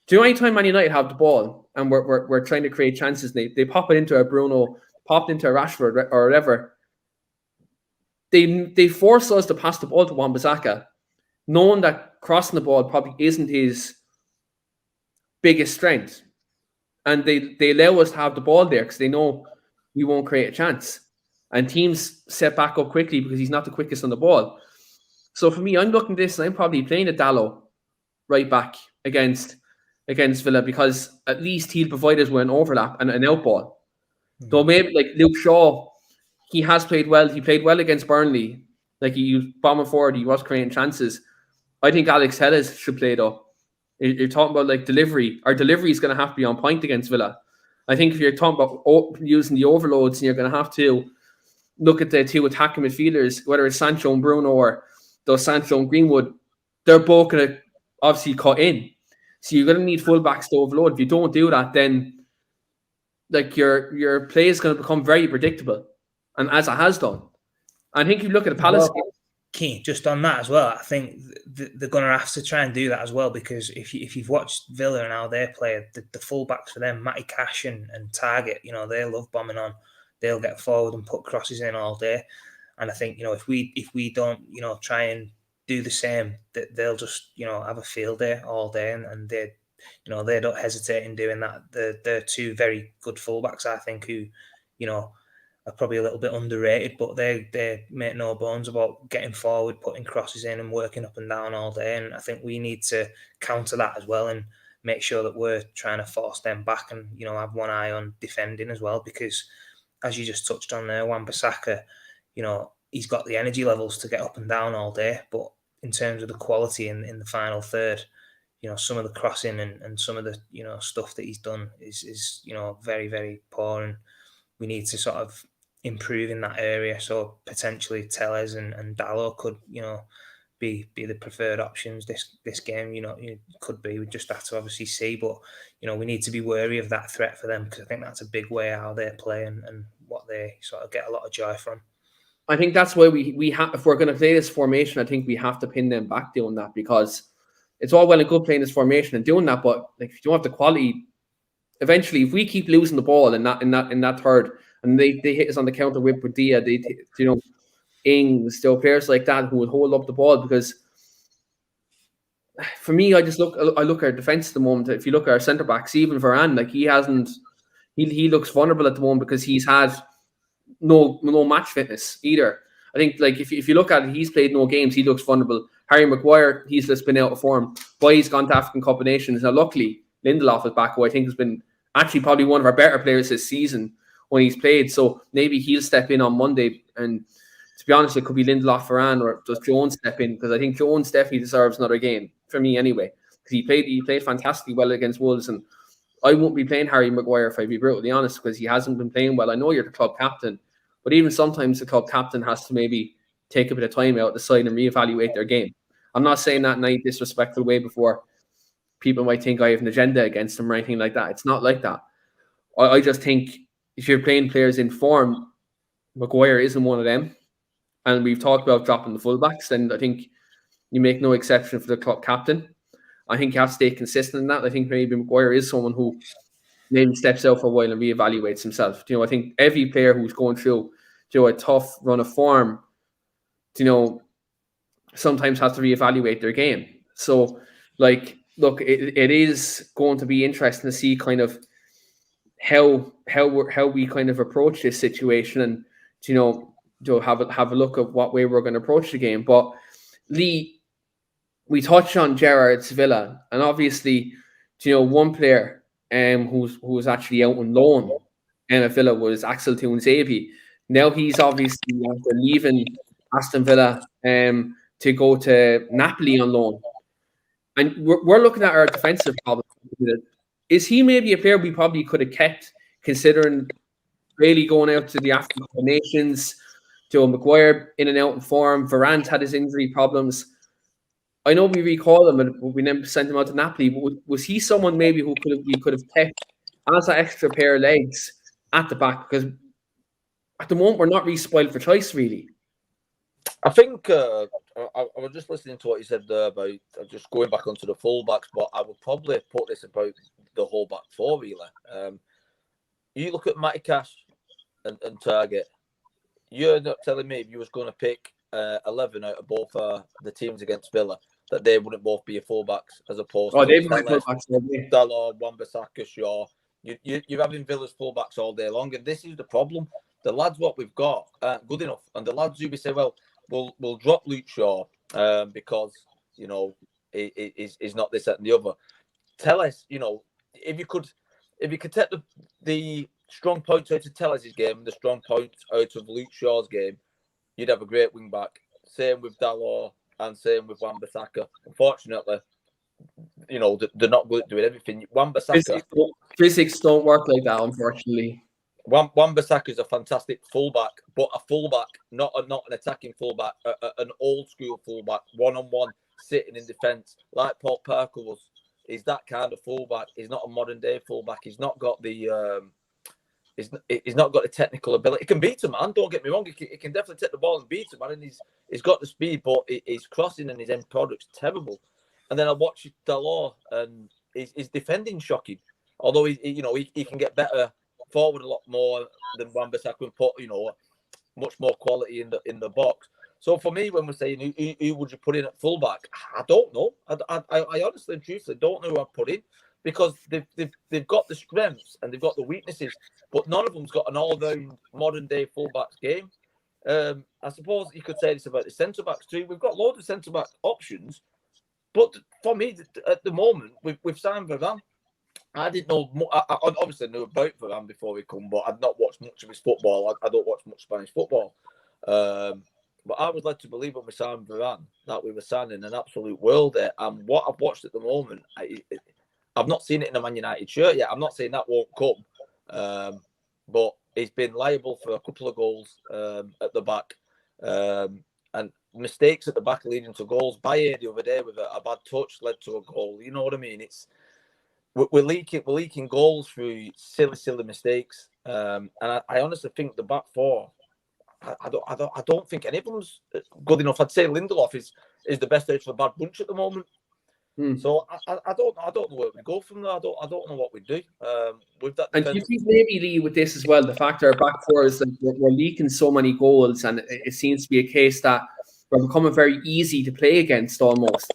do you know anytime Man United have the ball and we're trying to create chances, they pop it into a Bruno, pop it into a Rashford or whatever. They force us to pass the ball to Wan-Bissaka, knowing that crossing the ball probably isn't his biggest strength. And they allow us to have the ball there because they know we won't create a chance. And teams set back up quickly because he's not the quickest on the ball. So for me, I'm looking at this and I'm probably playing a Dallo right back against Villa because at least he'll provide us with an overlap and an out ball. So maybe like Luke Shaw, he has played well. He played well against Burnley. Like he was bombing forward. He was creating chances. I think Alex Telles should play though. You're talking about like delivery. Our delivery is going to have to be on point against Villa. I think if you're talking about using the overloads and you're going to have to look at the two attacking midfielders, whether it's Sancho and Bruno or those Sancho and Greenwood, they're both going to obviously cut in. So you're going to need fullbacks to overload. If you don't do that, then like your play is going to become very predictable, and as it has done. I think you look at the Palace game. Keane, just on that as well, I think they're going to have to try and do that as well because if you've watched Villa and how they play, the fullbacks for them, Matty Cash and Target, they love bombing on. They'll get forward and put crosses in all day. And I think, if we don't, try and do the same, that they'll just, have a field day all day and they, they don't hesitate in doing that. They're two very good fullbacks, I think, who, are probably a little bit underrated, but they make no bones about getting forward, putting crosses in and working up and down all day. And I think we need to counter that as well and make sure that we're trying to force them back and, have one eye on defending as well, because as you just touched on there, Wan-Bissaka, he's got the energy levels to get up and down all day, but in terms of the quality in the final third, some of the crossing and some of the, stuff that he's done is very, very poor, and we need to sort of improve in that area. So potentially Telles and Dallo could, be the preferred options this game. It could be. We just have to obviously see, but we need to be wary of that threat for them because I think that's a big way how they play and what they sort of get a lot of joy from. I think that's why we have, if we're going to play this formation, I think we have to pin them back doing that because it's all well and good playing this formation and doing that, but like if you don't have the quality, eventually if we keep losing the ball in that third and they hit us on the counter with Dia, Ings, players like that who will hold up the ball, because for me, I look at our defence at the moment. If you look at our centre backs, even Varane, like he looks vulnerable at the moment because he's had no match fitness either. I think like if you look at it, he's played no games, he looks vulnerable. Harry Maguire, he's just been out of form. Why he's gone to African Cup of Nations. Now, luckily, Lindelof is back, who I think has been actually probably one of our better players this season when he's played. So maybe he'll step in on Monday. And to be honest, it could be Lindelof, Varane, or does Jones step in? Because I think Jones definitely deserves another game, for me anyway. Because he played fantastically well against Wolves. And I won't be playing Harry Maguire, if I be brutally honest, because he hasn't been playing well. I know you're the club captain, but even sometimes the club captain has to maybe take a bit of time out the side and reevaluate their game. I'm not saying that in any disrespectful way before people might think I have an agenda against them or anything like that. It's not like that. I just think if you're playing players in form, Maguire isn't one of them. And we've talked about dropping the fullbacks, and I think you make no exception for the club captain. I think you have to stay consistent in that. I think maybe Maguire is someone who maybe steps out for a while and reevaluates himself. I think every player who's going through a tough run of form, sometimes has to reevaluate their game. So, look, it is going to be interesting to see kind of how we kind of approach this situation, and have a look at what way we're going to approach the game. But Lee, we touched on Gerrard's Villa, and obviously, one player who was actually out on loan in Villa was Axel Tuanzebe. Now he's obviously after leaving Aston Villa to go to Napoli on loan. And we're looking at our defensive problem. Is he maybe a player we probably could have kept, considering really going out to the African Nations? Joe Maguire in and out in form. Varane had his injury problems. I know we recall him, and we never sent him out to Napoli. But was he someone maybe who we could have kept as an extra pair of legs at the back? Because at the moment we're not really spoiled for choice, really. I think I was just listening to what you said there about just going back onto the fullbacks, but I would probably put this about the whole back four, really. You look at Matty Cash and Target. You're not telling me if you was going to pick 11 out of both the teams against Villa that they wouldn't both be your fullbacks as opposed to Dalot, Wan-Bissaka, Shaw. You're having Villa's fullbacks all day long, and this is the problem. The lads what we've got aren't good enough, and the lads who we say, well, we'll drop Luke Shaw because he's not this, that, and the other. Tell us, if you could take the strong points out of Tellez's game and the strong points out of Luke Shaw's game, you'd have a great wing back. Same with Dalot and same with Wan-Bissaka. Unfortunately, they're not good at doing everything. Wan-Bissaka, physics don't work like that, unfortunately. Wan-Bissaka is a fantastic fullback, but a fullback, not an attacking fullback, an old school fullback, one-on-one, sitting in defence, like Paul Parker was. He's that kind of fullback. He's not a modern day fullback. He's not got the he's not got the technical ability. He can beat a man. Don't get me wrong. He can definitely take the ball and beat a man, and he's got the speed, but his crossing and his end product's terrible. And then I watch Dalot, and his defending shocking. Although he can get better forward a lot more than Wan-Bissaka and put much more quality in the box. So for me, when we're saying who would you put in at fullback, I don't know. I honestly and truthfully don't know who I'd put in, because they've got the strengths and they've got the weaknesses, but none of them's got an all-round modern day fullbacks game. I suppose you could say this about the centre backs too. We've got loads of centre back options, but for me at the moment we've signed Varane. I didn't know. I obviously knew about Varane before we come, but I'd not watched much of his football. I don't watch much Spanish football. But I was led to believe when we signed Varane that we were signing an absolute worlder. And what I've watched at the moment, I've not seen it in a Man United shirt yet. I'm not saying that won't come. But he's been liable for a couple of goals at the back. And mistakes at the back leading to goals. Baye the other day with a bad touch led to a goal. You know what I mean? We're leaking goals through silly mistakes. And I honestly think the back four, I don't think any of them's good enough. I'd say Lindelof is the best out of the bad bunch at the moment. So I don't know where we go from there. I don't know what we do with that. And do you think maybe, Lee, with this as well, the fact our back four is like we're leaking so many goals, and it seems to be a case that we're becoming very easy to play against almost.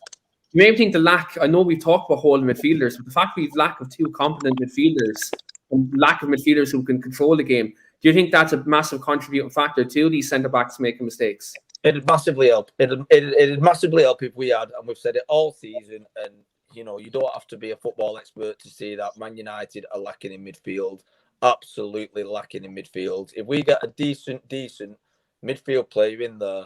You may think the lack, I know we've talked about holding midfielders, but the fact we've lack of two competent midfielders and lack of midfielders who can control the game, do you think that's a massive contributing factor to these centre-backs making mistakes? It'd massively help. It'd massively help if we had, and we've said it all season. And you don't have to be a football expert to see that Man United are lacking in midfield. Absolutely lacking in midfield. If we get a decent midfield player in there,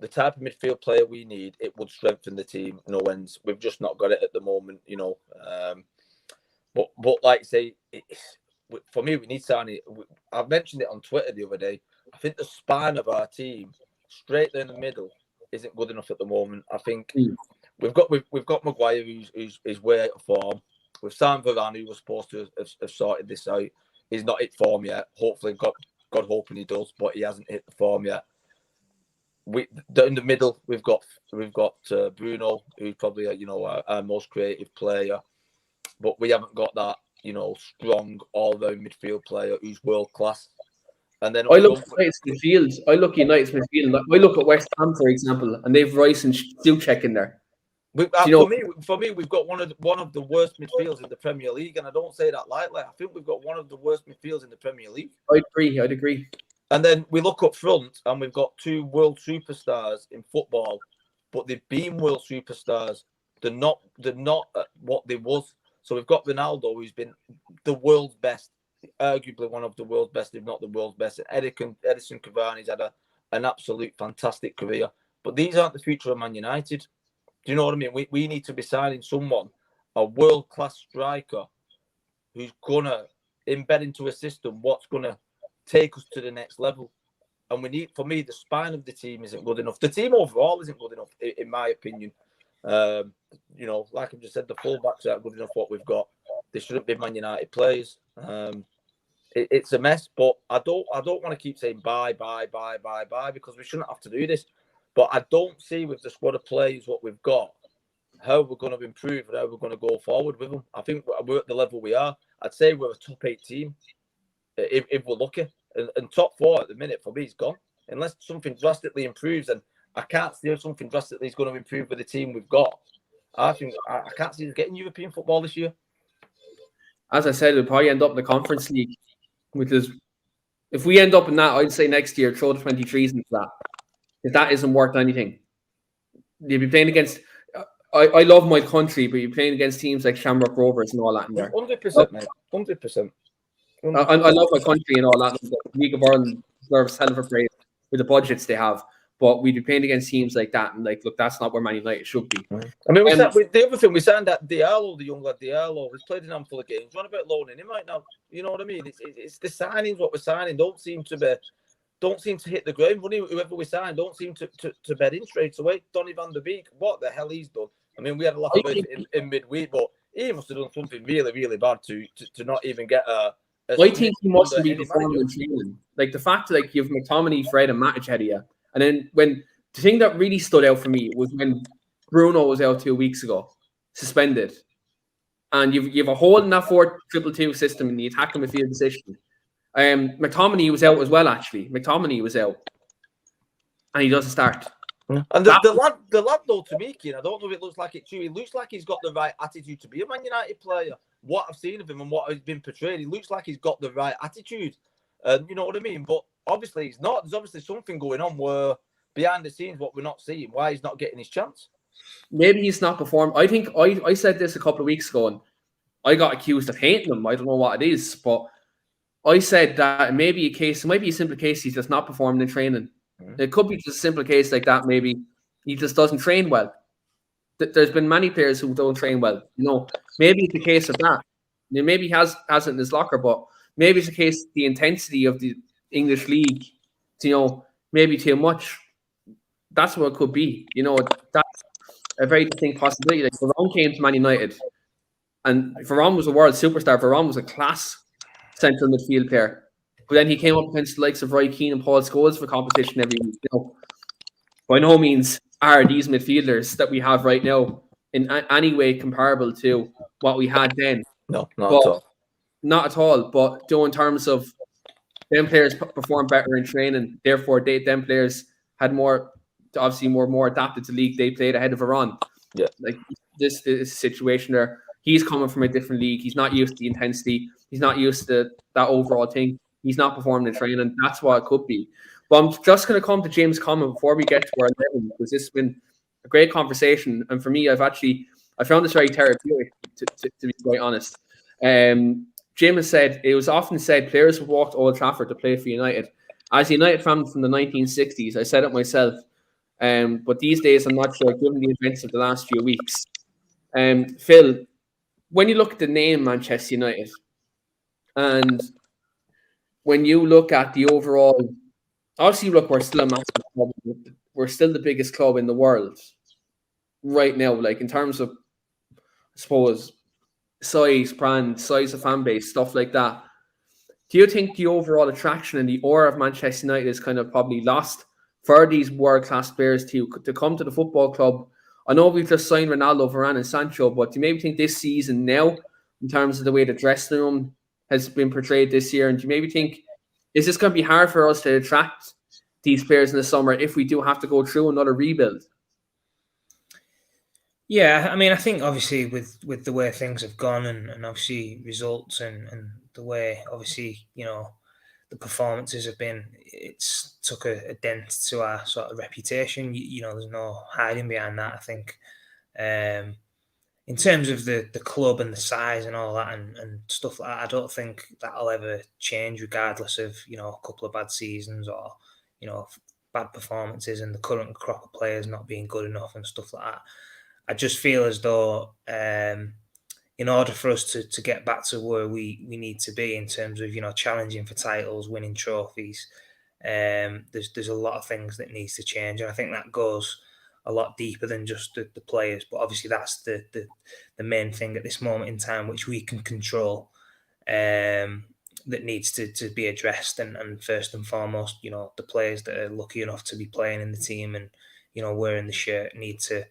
the type of midfield player we need, it would strengthen the team no ends. We've just not got it at the moment, But like I say, for me, we need signing. I mentioned it on Twitter the other day. I think the spine of our team, straight there in the middle, isn't good enough at the moment. I think we've got Maguire who's way out of form. We've signed Varane, who was supposed to have sorted this out. He's not hit form yet. Hopefully, God hoping he does, but he hasn't hit the form yet. In the middle, we've got Bruno, who's probably our most creative player, but we haven't got that strong all-round midfield player who's world class. And then I look at United's midfield. I look at West Ham, for example, and they've Rice and Souček in there. For me, we've got one of the worst midfields in the Premier League, and I don't say that lightly. I think we've got one of the worst midfields in the Premier League. I'd agree. And then we look up front, and we've got two world superstars in football, but they've been world superstars. They're not what they was. So we've got Ronaldo, who's been the world's best, arguably one of the world's best, if not the world's best. And Edison Cavani's had an absolute fantastic career. But these aren't the future of Man United. Do you know what I mean? We need to be signing someone, a world-class striker, who's going to embed into a system what's going to take us to the next level. And we need, for me, the spine of the team isn't good enough. The team overall isn't good enough, in my opinion. Like I just said, the fullbacks aren't good enough what we've got. They shouldn't be Man United players. It's a mess, but I don't want to keep saying bye, because we shouldn't have to do this. But I don't see with the squad of players what we've got, how we're going to improve and how we're going to go forward with them. I think we're at the level we are. I'd say we're a top 8 team if we're lucky. And top 4 at the minute for me is gone. Unless something drastically improves, and I can't see if something drastically is going to improve with the team we've got. I think I can't see us getting European football this year. As I said, we'll probably end up in the Conference League, which is, if we end up in that, I'd say next year, throw the 23s into that. If that isn't worth anything, you'll be playing against. I love my country, but you're playing against teams like Shamrock Rovers and all that in there. 100%, mate. 100%. I love my country and all that. The League of Ireland deserves hell of a praise with the budgets they have. But we'd be playing against teams like that, and look, that's not where Man United should be. I mean, the other thing, we signed that Diallo, the young lad Diallo. He's played in a handful of games. We're on about loaning him right now. You know what I mean? It's the signings what we're signing don't seem to hit the ground running. Whoever we sign don't seem to bed in straight away. Donny van der Beek, what the hell he's done? I mean, we had a lot of it in midweek, but he must have done something really, really bad to not even get a. I think he mustn't be performing in training. Like the fact that you have McTominay, Fred, and Matic ahead of you. And then the thing that really stood out for me was when Bruno was out 2 weeks ago, suspended. And you have a hole in that 4-2-2 system in the attacking midfield position. McTominay was out as well, actually. McTominay was out. And he doesn't start. And the lad though, to me, Keane, I don't know if it looks like it too. He looks like he's got the right attitude to be a Man United player. What I've seen of him and what has been portrayed, he looks like he's got the right attitude. You know what I mean? But obviously he's not. There's obviously something going on where behind the scenes what we're not seeing. Why he's not getting his chance? Maybe he's not performed. I think I said this a couple of weeks ago, and I got accused of hating him. I don't know what it is, but I said that it may be a simple case he's just not performing in training. It could be just a simple case like that. Maybe he just doesn't train well. There's been many players who don't train well. Maybe it's a case of that. Maybe he has it in his locker, but maybe it's a case of the intensity of the English league. Maybe too much. That's what it could be. That's a very distinct possibility. Like Varane came to Man United, and Varane was a world superstar. Varane was a class central midfield player. But then he came up against the likes of Roy Keane and Paul Scholes for competition every week. By no means are these midfielders that we have right now in any way comparable to what we had then. No, not at all. Not at all. But in terms of them players perform better in training, therefore them players had more adapted to league they played ahead of Varane. Yeah. Like this is a situation there. He's coming from a different league. He's not used to the intensity. He's not used to that overall thing. He's not performing in training. That's what it could be. But I'm just going to come to James' comment before we get to our 11, because this has been a great conversation. And for me, I found this very therapeutic, to be quite honest. Jim has said, it was often said players would walk to Old Trafford to play for United. As a United fan from the 1960s, I said it myself. But these days, I'm not sure, given the events of the last few weeks. Phil, when you look at the name Manchester United, and when you look at the overall, obviously, look, we're still a massive club. We're still the biggest club in the world right now, like in terms of, I suppose, size, brand, size of fan base, stuff like that. Do you think the overall attraction and the aura of Manchester United is kind of probably lost for these world-class players to come to the football club? I know we've just signed Ronaldo, Varane and Sancho, but do you maybe think this season now, in terms of the way the dressing room has been portrayed this year, and do you maybe think, is this going to be hard for us to attract these players in the summer if we do have to go through another rebuild? Yeah, I mean, I think obviously with the way things have gone and obviously results and the way obviously, the performances have been, it's took a dent to our sort of reputation. There's no hiding behind that. I think in terms of the club and the size and all that and stuff like that, I don't think that'll ever change regardless of, a couple of bad seasons or, bad performances and the current crop of players not being good enough and stuff like that. I just feel as though in order for us to get back to where we need to be in terms of, challenging for titles, winning trophies, there's a lot of things that needs to change. And I think that goes a lot deeper than just the players. But obviously that's the main thing at this moment in time, which we can control, that needs to be addressed. And first and foremost, the players that are lucky enough to be playing in the team and, wearing the shirt need to,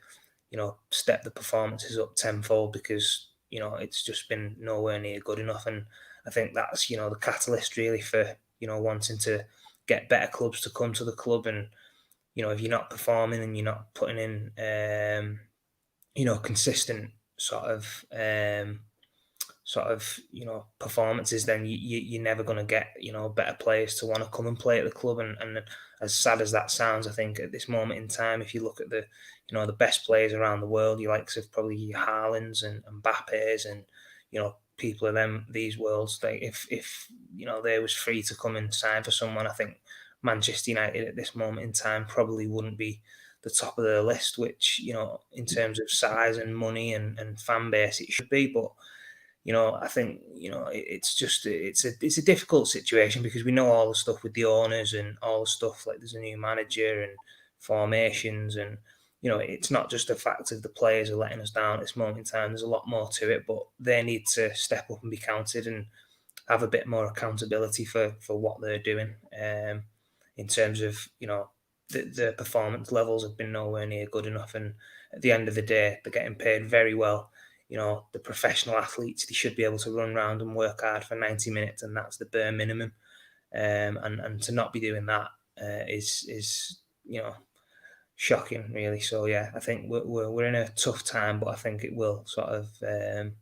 step the performances up tenfold, because, it's just been nowhere near good enough. And I think that's, the catalyst really for, wanting to get better clubs to come to the club. And, if you're not performing and you're not putting in, consistent sort of, performances, then you're never going to get, better players to want to come and play at the club. And as sad as that sounds, I think at this moment in time, if you look at the, the best players around the world, you likes of probably your Haalands and Mbappes and, people of these worlds, if they was free to come and sign for someone, I think Manchester United at this moment in time probably wouldn't be the top of the list, which, in terms of size and money and fan base, it should be. But, I think, it's just, it's a difficult situation, because we know all the stuff with the owners and all the stuff, like there's a new manager and formations, and, it's not just the fact of the players are letting us down at this moment in time. There's a lot more to it, but they need to step up and be counted and have a bit more accountability for what they're doing. In terms of, the performance levels have been nowhere near good enough. And at the end of the day, they're getting paid very well. The professional athletes, they should be able to run around and work hard for 90 minutes, and that's the bare minimum. And to not be doing that is shocking, really. So yeah, I think we're in a tough time, but I think it will sort of, the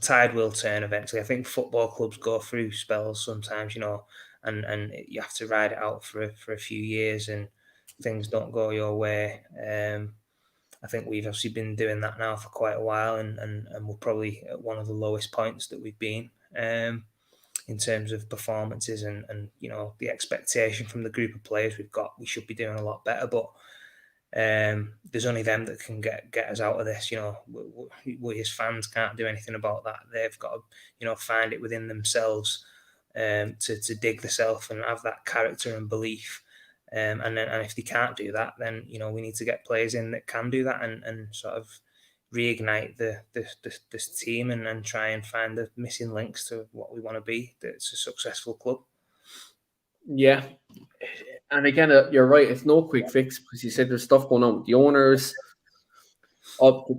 tide will turn eventually. I think football clubs go through spells sometimes, and you have to ride it out for a few years, and things don't go your way. I think we've obviously been doing that now for quite a while, and we're probably at one of the lowest points that we've been in terms of performances and the expectation from the group of players we've got. We should be doing a lot better, but there's only them that can get us out of this. We as fans can't do anything about that. They've got to find it within themselves to dig themselves and have that character and belief. And if they can't do that, then we need to get players in that can do that and sort of reignite this team and try and find the missing links to what we want to be. That's a successful club. Yeah, and again, you're right. It's no quick fix, because you said there's stuff going on with the owners.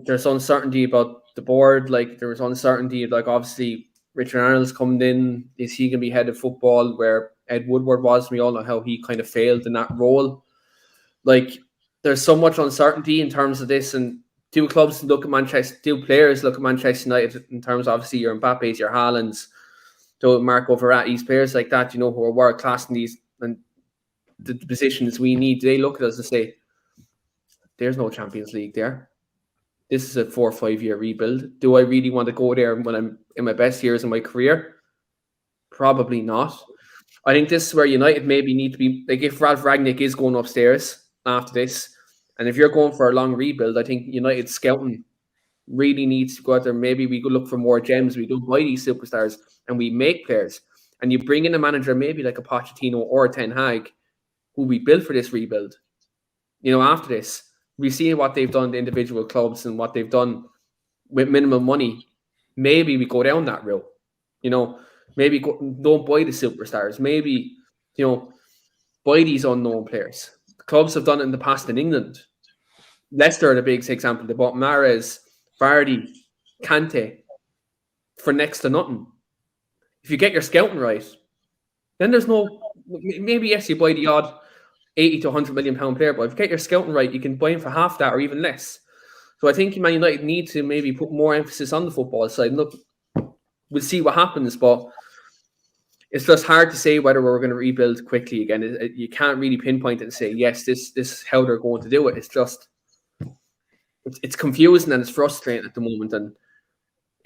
There's uncertainty about the board. Like, there was uncertainty, like obviously Richard Arnold's coming in. Is he going to be head of football where Ed Woodward was? We all know how he kind of failed in that role. Like, there's so much uncertainty in terms of this, and do players look at Manchester United in terms of obviously your Mbappes, your Haalands, Marco Verratti, players like that, who are world class in these, and the positions we need, they look at us and say, there's no Champions League there. This is a 4 or 5 year rebuild. Do I really want to go there when I'm in my best years in my career? Probably not. I think this is where United maybe need to be, like if Ralph Rangnick is going upstairs after this, and if you're going for a long rebuild, I think United scouting really needs to go out there. Maybe we could look for more gems. We don't buy these superstars and we make players. And you bring in a manager maybe like a Pochettino or a Ten Hag who we built for this rebuild. After this, we see what they've done to individual clubs and what they've done with minimum money. Maybe we go down that route. Maybe don't buy the superstars. Maybe, buy these unknown players. Clubs have done it in the past in England. Leicester are the big example. They bought Mahrez, Vardy, Kante for next to nothing. If you get your scouting right, then there's maybe yes, you buy the odd 80 to 100 million pound player, but if you get your scouting right, you can buy him for half that or even less. So I think Man United need to maybe put more emphasis on the football side. Look, we'll see what happens, but it's just hard to say whether we're going to rebuild quickly again. You can't really pinpoint it and say, yes, this is how they're going to do it. It's just, it's confusing and it's frustrating at the moment. And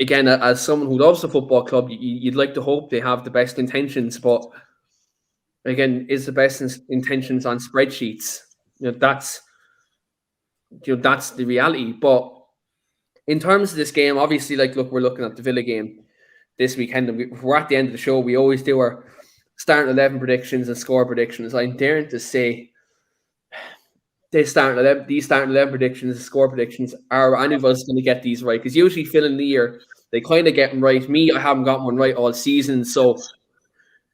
again, as someone who loves the football club, you'd like to hope they have the best intentions, but again, is the best intentions on spreadsheets? That's the reality. But in terms of this game, obviously, look, we're looking at the Villa game this weekend, and we're at the end of the show. We always do our starting 11 predictions and score predictions. I'm daring to say these starting 11 predictions and score predictions are any of us going to get these right? Because usually Phil and Lee they kind of get them right. Me, I haven't got one right all season. So,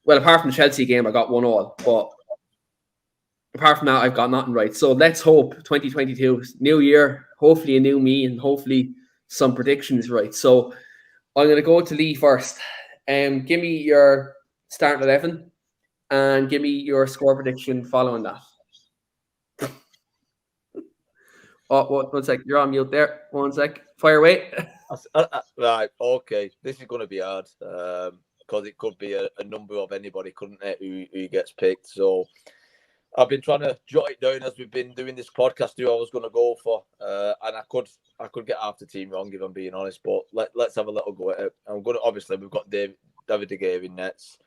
well, apart from the Chelsea game, I got one all. But apart from that, I've got nothing right. So let's hope 2022, new year, hopefully a new me, and hopefully some predictions right. So I'm going to go to Lee first. Give me your starting 11 and give me your score prediction following that. One sec. You're on mute there. One sec. Fire away. Right. Okay. This is going to be hard because it could be a number of anybody, couldn't it, who gets picked. So I've been trying to jot it down as we've been doing this podcast who I was going to go for. And I could get half the team wrong if I'm being honest, but let's have a little go at it. Obviously we've got David De Gea in nets.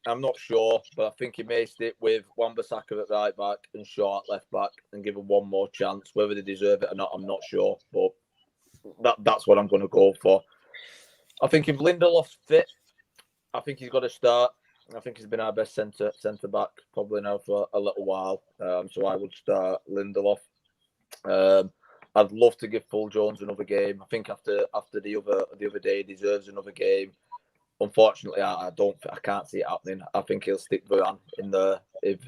I'm not sure, but I think he may stick with Wan-Bissaka at right back and Shaw at left back and give him one more chance. Whether they deserve it or not, I'm not sure, but that's what I'm going to go for. I think if Lindelof's fit, I think he's got to start. I think he's been our best centre back probably now for a little while. So I would start Lindelof. I'd love to give Paul Jones another game. I think after the other day, he deserves another game. Unfortunately, I can't see it happening. I think he'll stick Varane in there if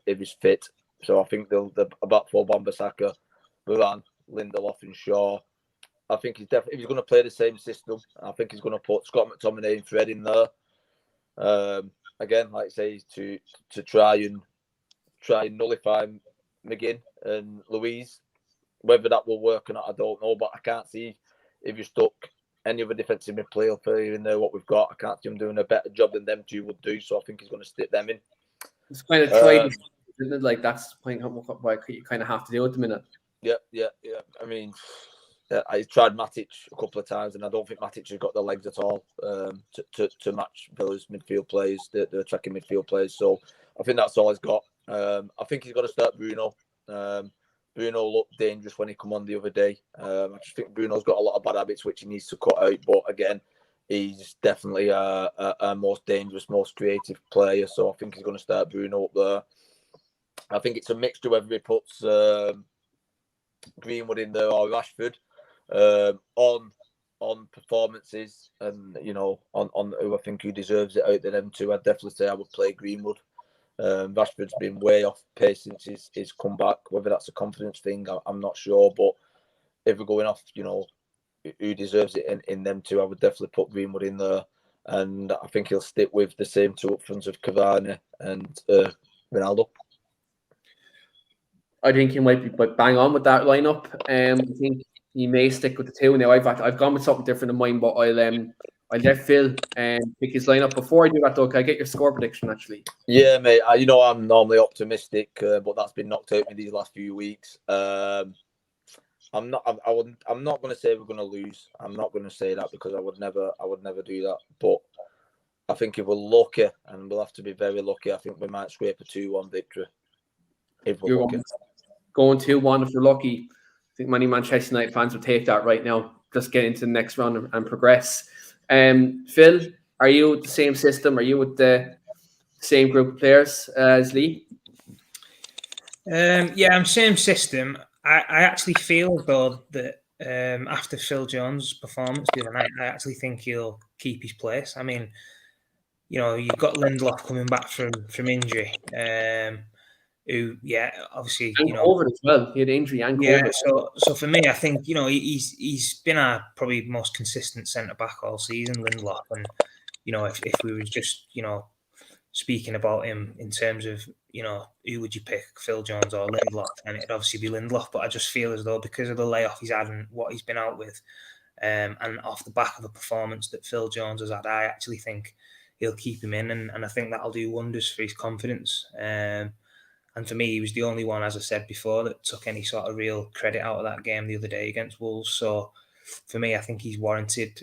he's fit. So I think they'll back for Wan-Bissaka, Varane, Lindelof, and Shaw. I think he's definitely, if he's going to play the same system, I think he's going to put Scott McTominay and Fred in there. Again, like I say, to try and nullify McGinn and Louise. Whether that will work or not, I don't know. But I can't see if you stuck any other defensive mid-player in there, what we've got. I can't see him doing a better job than them two would do. So I think he's going to stick them in. It's kind of tried, isn't it? Like that's why you kind of have to do it at the minute. Yeah. I mean, I tried Matic a couple of times, and I don't think Matic has got the legs at all to match Villa's midfield players, the attacking midfield players. So I think that's all he's got. I think he's got to start Bruno. Bruno looked dangerous when he come on the other day. I just think Bruno's got a lot of bad habits which he needs to cut out. But again, he's definitely a most dangerous, most creative player. So I think he's going to start Bruno up there. I think it's a mixture whether he puts Greenwood in there or Rashford on performances and on who I think who deserves it out of them two. I'd definitely say I would play Greenwood. Rashford's been way off pace since his comeback. Whether that's a confidence thing, I'm not sure. But if we're going off, who deserves it in them two, I would definitely put Greenwood in there. And I think he'll stick with the same two up fronts of Cavani and Ronaldo. I think he might be bang on with that lineup. I think he may stick with the two. Now I've gone with something different in mine, but I'll let Phil pick his lineup. Before I do that, though, can I get your score prediction, actually? Yeah, mate. I'm normally optimistic, but that's been knocked out me these last few weeks. I'm not. I'm not going to say we're going to lose. I'm not going to say that because I would never do that. But I think if we're lucky, and we'll have to be very lucky, I think we might scrape a 2-1 victory. If we're lucky. Going 2-1 if we're lucky. I think many Manchester United fans would take that right now. Just get into the next round and progress. Phil, are you with the same system? Are you with the same group of players as Lee? Yeah, I'm same system. I actually feel though that after Phil Jones' performance the other night, I actually think he'll keep his place. I mean, you've got Lindelof coming back from injury. Who, obviously, and COVID as well. He had injury and COVID. So for me, I think he's been our probably most consistent centre back all season, Lindelof, and if we were just speaking about him in terms of who would you pick, Phil Jones or Lindelof, and it'd obviously be Lindelof. But I just feel as though because of the layoff he's had and what he's been out with, and off the back of a performance that Phil Jones has had, I actually think he'll keep him in, and I think that'll do wonders for his confidence. And for me, he was the only one, as I said before, that took any sort of real credit out of that game the other day against Wolves. So for me, I think he's warranted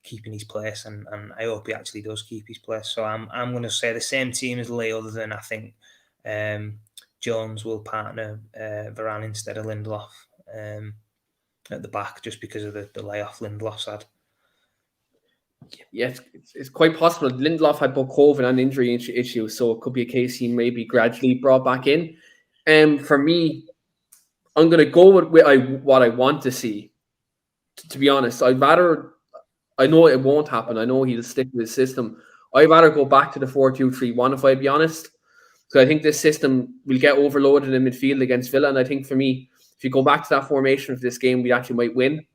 keeping his place, and I hope he actually does keep his place. So I'm going to say the same team as Lee, other than I think Jones will partner Varane instead of Lindelof at the back, just because of the layoff Lindelof's had. Yes, it's quite possible. Lindelof had both COVID and injury issues, so it could be a case he may be gradually brought back in. For me, I'm going to go with what I want to see. To be honest, I know it won't happen. I know he'll stick with his system. I'd rather go back to the 4-2-3-1 if I'd be honest. So I think this system will get overloaded in midfield against Villa, and I think for me, if you go back to that formation for this game, we actually might win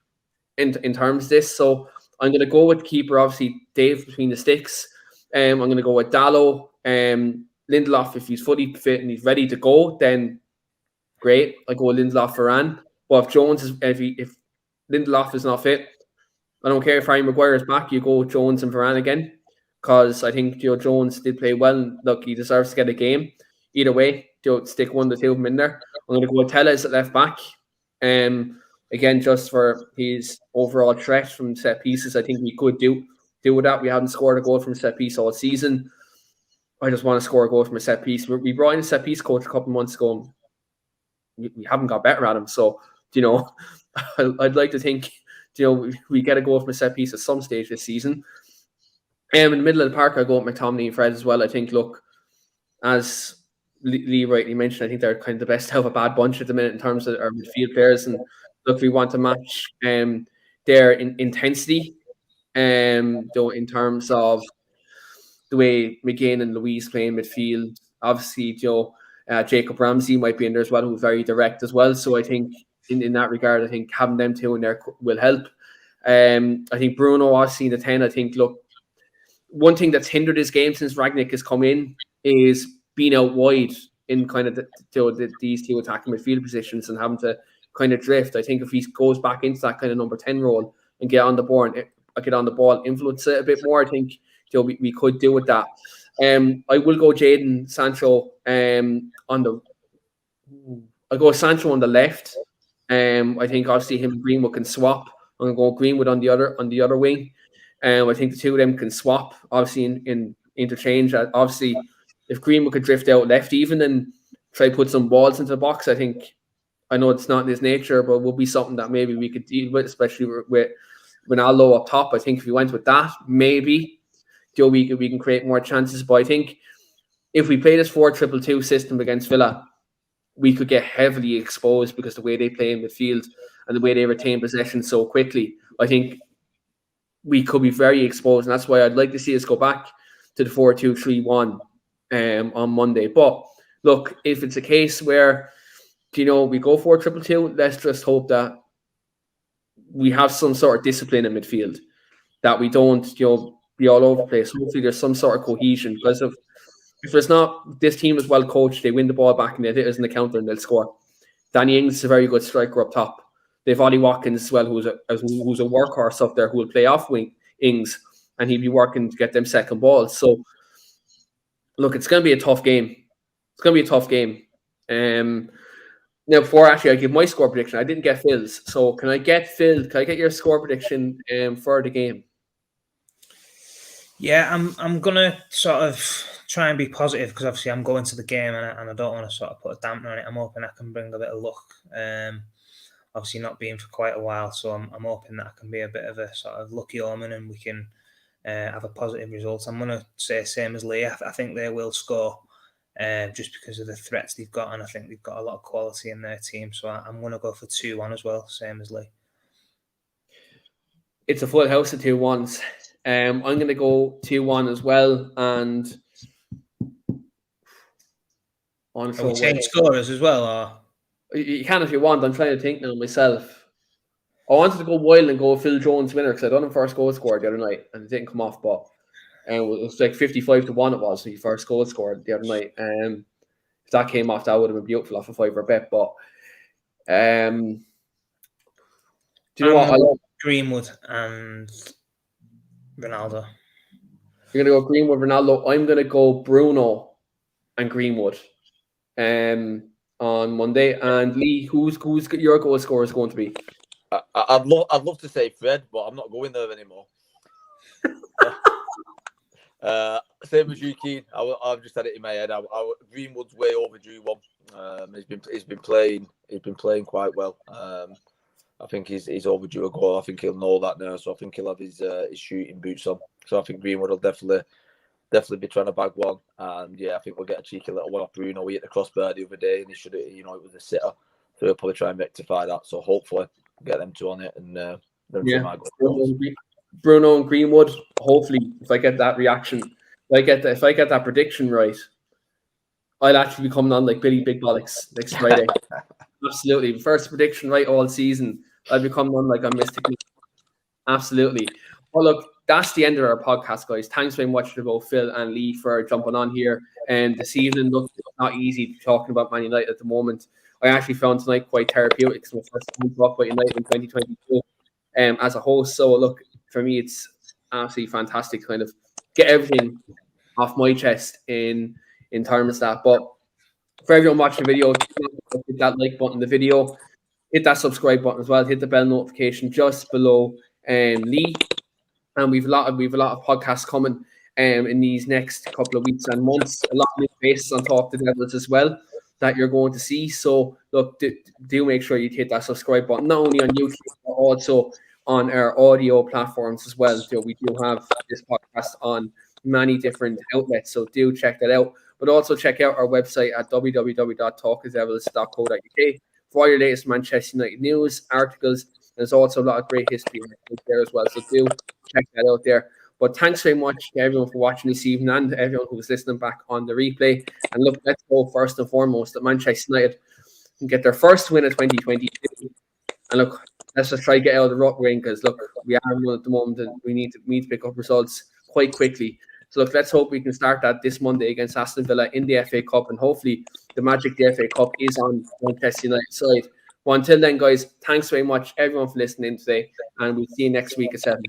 in terms of this. So I'm going to go with keeper, obviously, Dave between the sticks. I'm going to go with Dallo. Lindelof, if he's fully fit and he's ready to go, then great. I go with Lindelof Varane. But if Lindelof is not fit, I don't care if Harry Maguire is back, you go with Jones and Varane again. Because I think Jones did play well, and look, he deserves to get a game. Either way, stick one of the two of them in there. I'm going to go with Telles at left back. Again, just for his overall threat from set pieces, I think we could do with that. We haven't scored a goal from a set piece all season. I just want to score a goal from a set piece. We brought in a set piece coach a couple of months ago. We haven't got better at him. So, I'd like to think, we get a goal from a set piece at some stage this season. In the middle of the park, I go with McTominay and Fred as well. I think, look, as Lee rightly mentioned, I think they're kind of the best out of a bad bunch at the minute in terms of our midfield players. And look, we want to match their intensity, though in terms of the way McGinn and Louise play in midfield. Obviously, Jacob Ramsey might be in there as well, who's very direct as well. So I think in that regard, I think having them two in there will help. I think Bruno, obviously in the 10, I think, look, one thing that's hindered his game since Rangnick has come in is being out wide in kind of these two attacking midfield positions and having to kind of drift. I think if he goes back into that kind of number 10 role and get on the ball, influence it a bit more, I think we could do with that. I will go Jadon Sancho I'll go Sancho on the left. I think obviously him and Greenwood can swap. I'm gonna go Greenwood on the other wing. I think the two of them can swap, obviously in interchange. Obviously, if Greenwood could drift out left even and try to put some balls into the box, I know it's not in his nature, but it would be something that maybe we could deal with, especially with Ronaldo up top. I think if we went with that, maybe we can create more chances. But I think if we play this 4-2-2 system against Villa, we could get heavily exposed because the way they play in midfield and the way they retain possession so quickly. I think we could be very exposed, and that's why I'd like to see us go back to the 4-2-3-1 on Monday. But look, if it's a case where we go 4-2-2, let's just hope that we have some sort of discipline in midfield, that we don't be all over the place. Hopefully there's some sort of cohesion, because if there's not, this team is well coached, they win the ball back and they hit us in the counter and they'll score. Danny Ings is a very good striker up top. They've Ollie Watkins as well, who's a workhorse up there, who will play off wing Ings, and he'd be working to get them second balls. So, look, it's going to be a tough game. It's going to be a tough game. Now, before actually I give my score prediction, I didn't get Phil's. So, can I get Phil? Can I get your score prediction for the game? Yeah, I'm gonna sort of try and be positive because obviously I'm going to the game and I don't want to sort of put a dampener on it. I'm hoping I can bring a bit of luck. Obviously not been for quite a while, so I'm hoping that I can be a bit of a sort of lucky omen and we can have a positive result. I'm gonna say same as Lee. I think they will score just because of the threats they've got, and I think they've got a lot of quality in their team. So I'm gonna go for 2-1 as well, same as Lee. It's a full house of 2-1s. I'm going to go 2-1 as well, and Are we changing scorers as well, or you can if you want. I'm trying to think now myself. I wanted to go wild and go Phil Jones winner because I done him first goal scored the other night and it didn't come off, but it was like 55-1 it was. So he first goal scored the other night. If that came off, that would have been beautiful off a $5 bet. But do you know what? I love Greenwood and Ronaldo. You're gonna go Greenwood, Ronaldo. I'm gonna go Bruno and Greenwood on Monday. And Lee, who's your goal scorer is going to be? I'd love to say Fred, but I'm not going there anymore. Same as you, Keane. I've just had it in my head. Greenwood's way overdue one. He's been playing quite well. I think he's overdue a goal. I think he'll know that now. So I think he'll have his shooting boots on. So I think Greenwood will definitely be trying to bag one. And yeah, I think we'll get a cheeky little one off Bruno. He hit the crossbar the other day, and he should have, it was a sitter. So he'll probably try and rectify that. So hopefully get them two on it and Bruno and Greenwood. Hopefully, if I get that reaction, if I get that prediction right, I'll actually be coming on like Billy Big Bollocks next Friday. Absolutely, first prediction right all season. I'll be coming on like I'm mystically. Absolutely. Well, look, that's the end of our podcast, guys. Thanks very much to both Phil and Lee for jumping on here. And this evening, look, it's not easy talking about Man United at the moment. I actually found tonight quite therapeutic. It's my first time to talk about United in 2022 as a host. So, look, for me, it's absolutely fantastic to kind of get everything off my chest in terms of that. But for everyone watching the video, hit that like button in the video, hit that subscribe button as well, hit the bell notification just below Lee. And we've a lot of podcasts coming in these next couple of weeks and months. A lot of new faces on Talk to Devils as well that you're going to see. So look, do make sure you hit that subscribe button, not only on YouTube but also on our audio platforms as well. So we do have this podcast on many different outlets, so do check that out. But also check out our website at www.talkasdevils.co.uk for all your latest Manchester United news, articles. There's also a lot of great history there as well, so do check that out there. But thanks very much to everyone for watching this evening and to everyone who's listening back on the replay. And look, let's go first and foremost that Manchester United can get their first win of 2022. And look, let's just try to get out of the rut ring because look, we are at the moment and we need to pick up results quite quickly. So look, let's hope we can start that this Monday against Aston Villa in the FA Cup, and hopefully the magic the FA Cup is on Manchester United side. Well, until then, guys, thanks very much everyone for listening today, and we'll see you next week at 7.